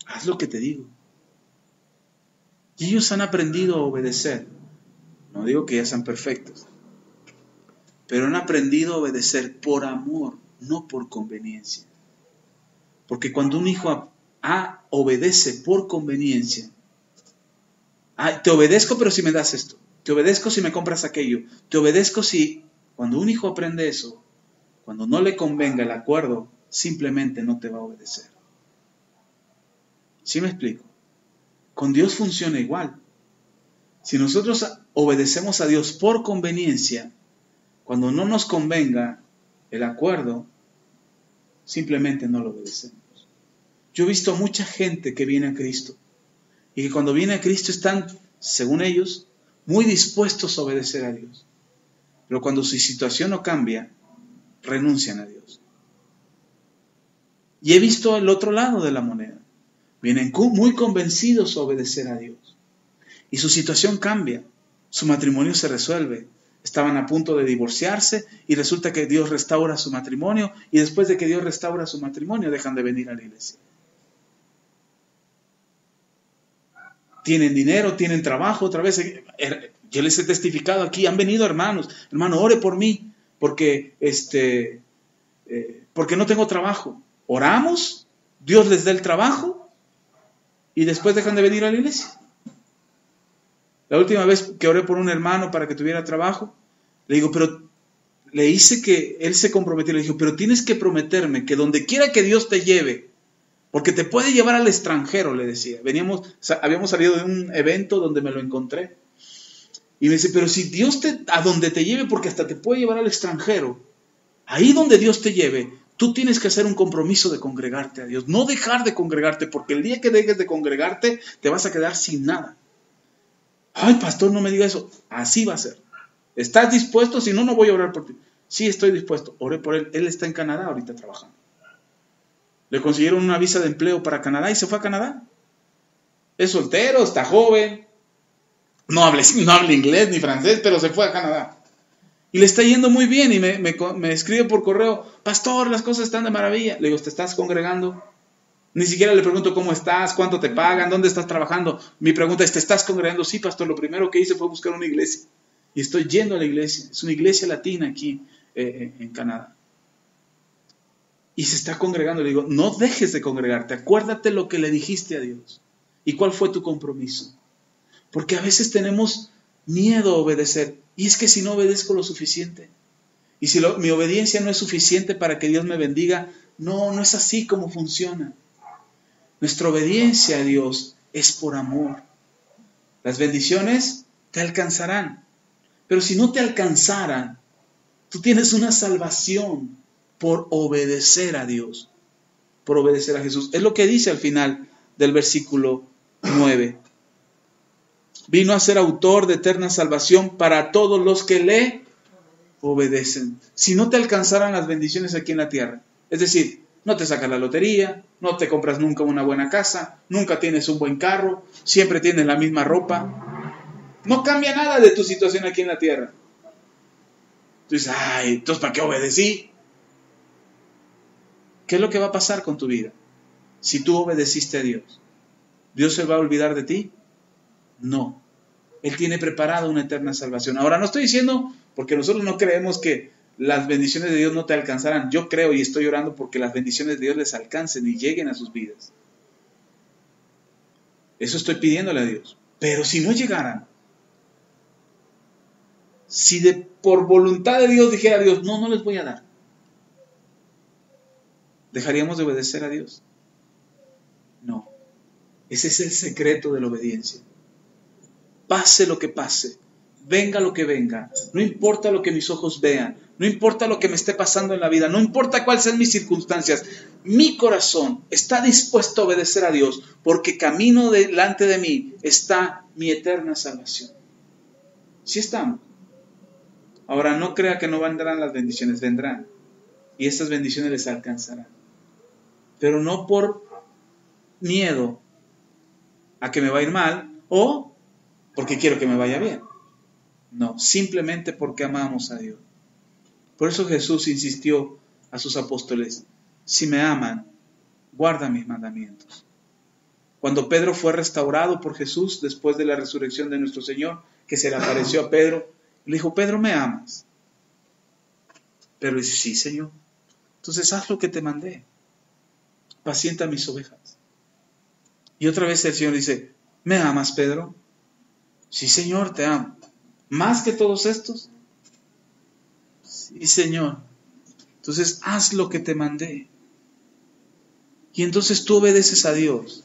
Haz lo que te digo. Y ellos han aprendido a obedecer. No digo que ya sean perfectos, pero han aprendido a obedecer por amor, no por conveniencia. Porque cuando un hijo obedece por conveniencia, te obedezco pero si me das esto, te obedezco si me compras aquello, te obedezco si... Cuando un hijo aprende eso, cuando no le convenga el acuerdo, simplemente no te va a obedecer. ¿Sí me explico? Con Dios funciona igual. Si nosotros obedecemos a Dios por conveniencia, cuando no nos convenga el acuerdo, simplemente no lo obedecemos. Yo he visto mucha gente que viene a Cristo y que cuando viene a Cristo están, según ellos, muy dispuestos a obedecer a Dios. Pero cuando su situación no cambia, renuncian a Dios. Y he visto el otro lado de la moneda. Vienen muy convencidos a obedecer a Dios. Y su situación cambia. Su matrimonio se resuelve. Estaban a punto de divorciarse y resulta que Dios restaura su matrimonio. Y después de que Dios restaura su matrimonio, dejan de venir a la iglesia. Tienen dinero, tienen trabajo. Otra vez, yo les he testificado aquí, han venido hermanos. Hermano, ore por mí porque no tengo trabajo. Oramos, Dios les da el trabajo y después dejan de venir a la iglesia. La última vez que oré por un hermano para que tuviera trabajo, le digo, pero le hice que él se comprometiera. Le dijo, pero tienes que prometerme que donde quiera que Dios te lleve, Porque te puede llevar al extranjero, le decía. Habíamos salido de un evento donde me lo encontré. Y me dice, pero si Dios a donde te lleve, porque hasta te puede llevar al extranjero, ahí donde Dios te lleve, tú tienes que hacer un compromiso de congregarte a Dios. No dejar de congregarte, porque el día que dejes de congregarte, te vas a quedar sin nada. Ay, pastor, no me diga eso. Así va a ser. ¿Estás dispuesto? Si no, no voy a orar por ti. Sí, estoy dispuesto. Oré por él. Él está en Canadá ahorita trabajando. Le consiguieron una visa de empleo para Canadá y se fue a Canadá. Es soltero, está joven. No habla inglés ni francés, pero se fue a Canadá. Y le está yendo muy bien y me escribe por correo, pastor, las cosas están de maravilla. Le digo, ¿te estás congregando? Ni siquiera le pregunto cómo estás, cuánto te pagan, dónde estás trabajando. Mi pregunta es, ¿te estás congregando? Sí, pastor, lo primero que hice fue buscar una iglesia. Y estoy yendo a la iglesia. Es una iglesia latina aquí en Canadá. Y se está congregando. Le digo, no dejes de congregarte. Acuérdate lo que le dijiste a Dios. ¿Y cuál fue tu compromiso? Porque a veces tenemos miedo a obedecer. Y es que si no obedezco lo suficiente. Y si mi obediencia no es suficiente para que Dios me bendiga, no es así como funciona. Nuestra obediencia a Dios es por amor. Las bendiciones te alcanzarán. Pero si no te alcanzaran, tú tienes una salvación por obedecer a Dios, por obedecer a Jesús. Es lo que dice al final del versículo 9. Vino a ser autor de eterna salvación para todos los que le obedecen. Si no te alcanzaran las bendiciones aquí en la tierra, es decir, no te sacas la lotería, no te compras nunca una buena casa, nunca tienes un buen carro, siempre tienes la misma ropa, no cambia nada de tu situación aquí en la tierra. Tú dices, ay, entonces ¿para qué obedecí? ¿Qué es lo que va a pasar con tu vida si tú obedeciste a Dios? ¿Dios se va a olvidar de ti? No. Él tiene preparado una eterna salvación. Ahora, no estoy diciendo, porque nosotros no creemos que las bendiciones de Dios no te alcanzarán. Yo creo y estoy orando porque las bendiciones de Dios les alcancen y lleguen a sus vidas. Eso estoy pidiéndole a Dios. Pero si no llegaran, si por voluntad de Dios dijera a Dios, no les voy a dar, ¿dejaríamos de obedecer a Dios? No. Ese es el secreto de la obediencia. Pase lo que pase, venga lo que venga, no importa lo que mis ojos vean, no importa lo que me esté pasando en la vida, no importa cuáles sean mis circunstancias, mi corazón está dispuesto a obedecer a Dios, porque camino delante de mí está mi eterna salvación. Sí estamos. Ahora, no crea que no vendrán las bendiciones, vendrán, y estas bendiciones les alcanzarán, pero no por miedo a que me va a ir mal, o porque quiero que me vaya bien. No, simplemente porque amamos a Dios. Por eso Jesús insistió a sus apóstoles, si me aman, guardan mis mandamientos. Cuando Pedro fue restaurado por Jesús después de la resurrección de nuestro Señor, que se le apareció a Pedro, le dijo, Pedro, ¿me amas? Pedro dice, sí, Señor. Entonces haz lo que te mandé. Pacienta mis ovejas. Y otra vez el Señor dice, ¿me amas, Pedro? Sí, Señor, te amo. ¿Más que todos estos? Sí, Señor. Entonces, haz lo que te mandé. Y entonces tú obedeces a Dios.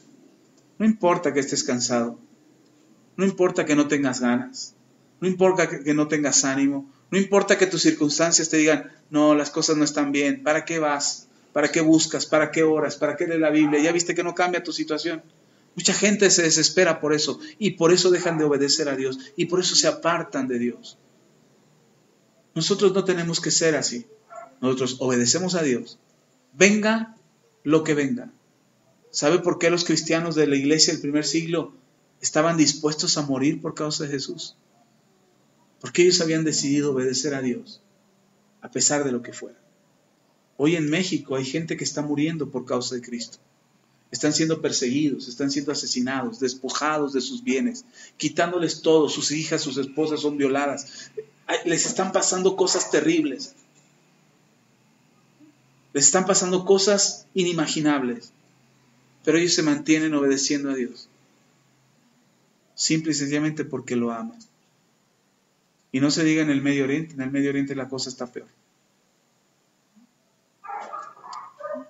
No importa que estés cansado. No importa que no tengas ganas. No importa que no tengas ánimo. No importa que tus circunstancias te digan, no, las cosas no están bien. ¿Para qué vas? ¿Para qué buscas? ¿Para qué oras? ¿Para qué lees la Biblia? ¿Ya viste que no cambia tu situación? Mucha gente se desespera por eso y por eso dejan de obedecer a Dios y por eso se apartan de Dios. Nosotros no tenemos que ser así. Nosotros obedecemos a Dios. Venga lo que venga. ¿Sabe por qué los cristianos de la iglesia del primer siglo estaban dispuestos a morir por causa de Jesús? Porque ellos habían decidido obedecer a Dios a pesar de lo que fuera. Hoy en México hay gente que está muriendo por causa de Cristo. Están siendo perseguidos, están siendo asesinados, despojados de sus bienes, quitándoles todo, sus hijas, sus esposas son violadas. Les están pasando cosas terribles. Les están pasando cosas inimaginables. Pero ellos se mantienen obedeciendo a Dios. Simple y sencillamente porque lo aman. Y no se diga en el Medio Oriente la cosa está peor.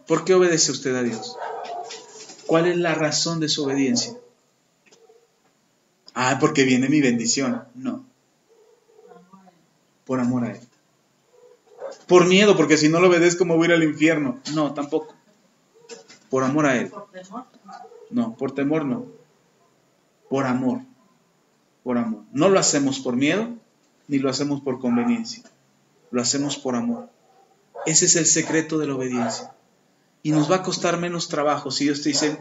¿Por qué obedece usted a Dios? ¿Cuál es la razón de su obediencia? Porque viene mi bendición. No. Por amor a Él. Por miedo, porque si no lo obedezco me voy a ir al infierno. No, tampoco. Por amor a Él. No, por temor no. Por amor. Por amor. No lo hacemos por miedo, ni lo hacemos por conveniencia. Lo hacemos por amor. Ese es el secreto de la obediencia. Y nos va a costar menos trabajo si Dios te dice: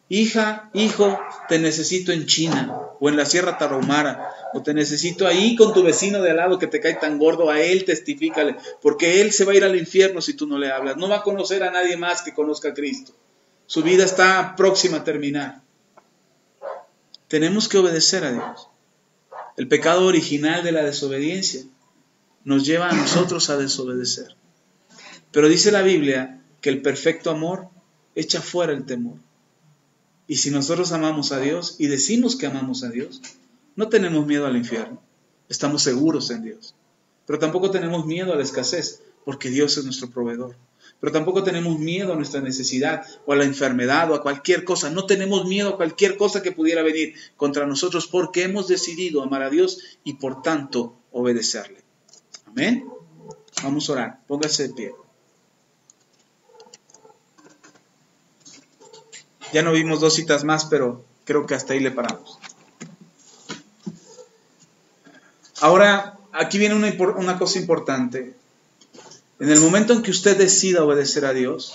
hija, hijo, te necesito en China, o en la Sierra Tarahumara, o te necesito ahí con tu vecino de al lado que te cae tan gordo, a él testifícale, porque él se va a ir al infierno si tú no le hablas. No va a conocer a nadie más que conozca a Cristo. Su vida está próxima a terminar. Tenemos que obedecer a Dios. El pecado original de la desobediencia nos lleva a nosotros a desobedecer. Pero dice la Biblia que el perfecto amor echa fuera el temor. Y si nosotros amamos a Dios y decimos que amamos a Dios, no tenemos miedo al infierno. Estamos seguros en Dios. Pero tampoco tenemos miedo a la escasez, porque Dios es nuestro proveedor. Pero tampoco tenemos miedo a nuestra necesidad o a la enfermedad o a cualquier cosa. No tenemos miedo a cualquier cosa que pudiera venir contra nosotros, porque hemos decidido amar a Dios y por tanto obedecerle. Amén. Vamos a orar. Póngase de pie. Ya no vimos 2 citas más, pero creo que hasta ahí le paramos. Ahora, aquí viene una cosa importante. En el momento en que usted decida obedecer a Dios,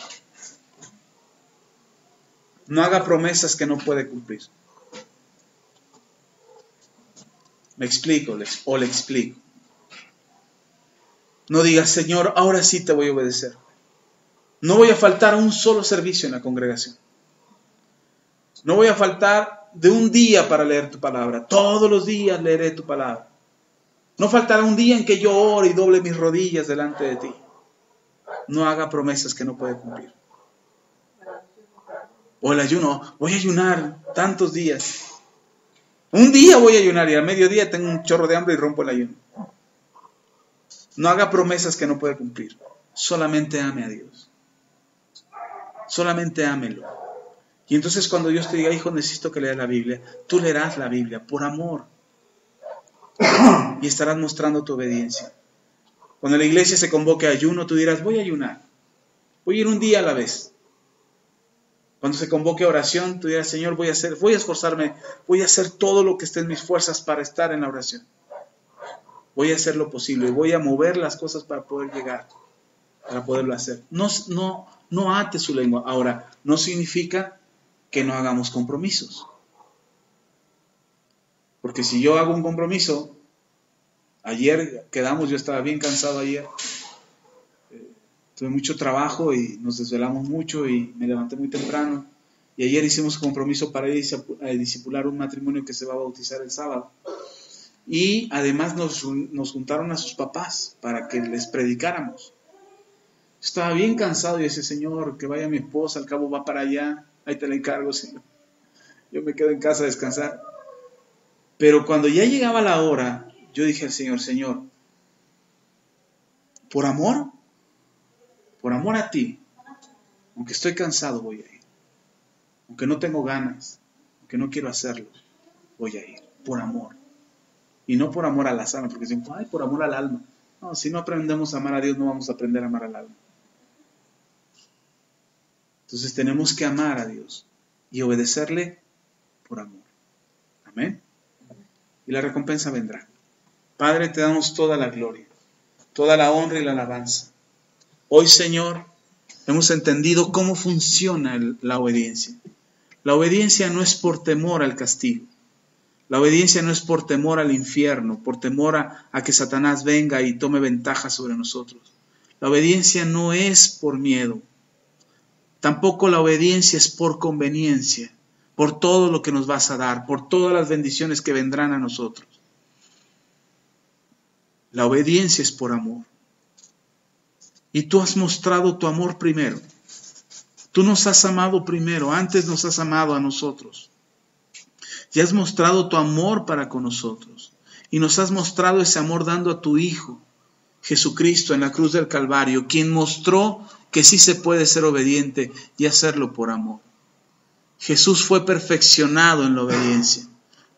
no haga promesas que no puede cumplir. Me explico, le explico. No diga: Señor, ahora sí te voy a obedecer. No voy a faltar a un solo servicio en la congregación. No voy a faltar de un día para leer tu palabra. Todos los días leeré tu palabra. No faltará un día en que yo ore y doble mis rodillas delante de ti. No haga promesas que no puede cumplir. O el ayuno: voy a ayunar tantos días. Un día voy a ayunar y a mediodía tengo un chorro de hambre y rompo el ayuno. No haga promesas que no puede cumplir. Solamente ame a Dios. Solamente ámelo. Y entonces cuando Dios te diga: hijo, necesito que leas la Biblia, tú leerás la Biblia por amor. Y estarás mostrando tu obediencia. Cuando la iglesia se convoque a ayuno, tú dirás: voy a ayunar. Voy a ir un día a la vez. Cuando se convoque a oración, tú dirás: Señor, voy a esforzarme, voy a hacer todo lo que esté en mis fuerzas para estar en la oración. Voy a hacer lo posible, voy a mover las cosas para poder llegar, para poderlo hacer. No ate su lengua. Ahora, no significa que no hagamos compromisos. Porque si yo hago un compromiso, ayer quedamos, yo estaba bien cansado ayer, tuve mucho trabajo y nos desvelamos mucho y me levanté muy temprano, y ayer hicimos compromiso para ir a discipular un matrimonio que se va a bautizar el sábado, y además nos juntaron a sus papás para que les predicáramos. Estaba bien cansado y decía: Señor, que vaya mi esposa, al cabo va para allá, ahí te la encargo, Señor. Yo me quedo en casa a descansar. Pero cuando ya llegaba la hora, yo dije al Señor: Señor, por amor a ti, aunque estoy cansado, voy a ir. Aunque no tengo ganas, aunque no quiero hacerlo, voy a ir, por amor. Y no por amor a las almas, porque dicen: ay, por amor al alma. No, si no aprendemos a amar a Dios, no vamos a aprender a amar al alma. Entonces tenemos que amar a Dios y obedecerle por amor. Amén. Y la recompensa vendrá. Padre, te damos toda la gloria, toda la honra y la alabanza. Hoy, Señor, hemos entendido cómo funciona la obediencia. La obediencia no es por temor al castigo. La obediencia no es por temor al infierno, por temor a que Satanás venga y tome ventaja sobre nosotros. La obediencia no es por miedo. Tampoco la obediencia es por conveniencia, por todo lo que nos vas a dar, por todas las bendiciones que vendrán a nosotros. La obediencia es por amor. Y tú has mostrado tu amor primero. Tú nos has amado primero, antes nos has amado a nosotros. Y has mostrado tu amor para con nosotros. Y nos has mostrado ese amor dando a tu Hijo, Jesucristo, en la cruz del Calvario, quien mostró que sí se puede ser obediente y hacerlo por amor. Jesús fue perfeccionado en la obediencia.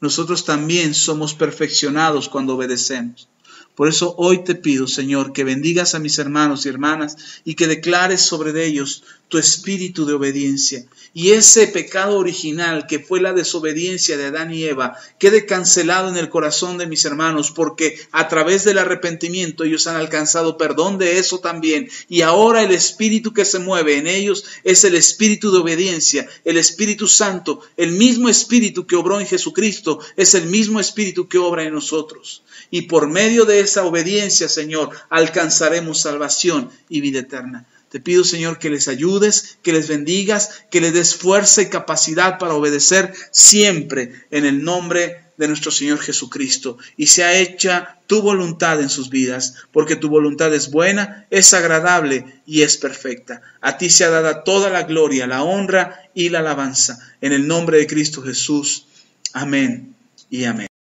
Nosotros también somos perfeccionados cuando obedecemos. Por eso hoy te pido, Señor, que bendigas a mis hermanos y hermanas y que declares sobre ellos tu espíritu de obediencia. Y ese pecado original que fue la desobediencia de Adán y Eva quede cancelado en el corazón de mis hermanos, porque a través del arrepentimiento ellos han alcanzado perdón de eso también. Y ahora el espíritu que se mueve en ellos es el espíritu de obediencia, el Espíritu Santo, el mismo espíritu que obró en Jesucristo, es el mismo espíritu que obra en nosotros. Y por medio de esa obediencia, Señor, alcanzaremos salvación y vida eterna. Te pido, Señor, que les ayudes, que les bendigas, que les des fuerza y capacidad para obedecer siempre en el nombre de nuestro Señor Jesucristo. Y sea hecha tu voluntad en sus vidas, porque tu voluntad es buena, es agradable y es perfecta. A ti sea dada toda la gloria, la honra y la alabanza. En el nombre de Cristo Jesús. Amén y amén.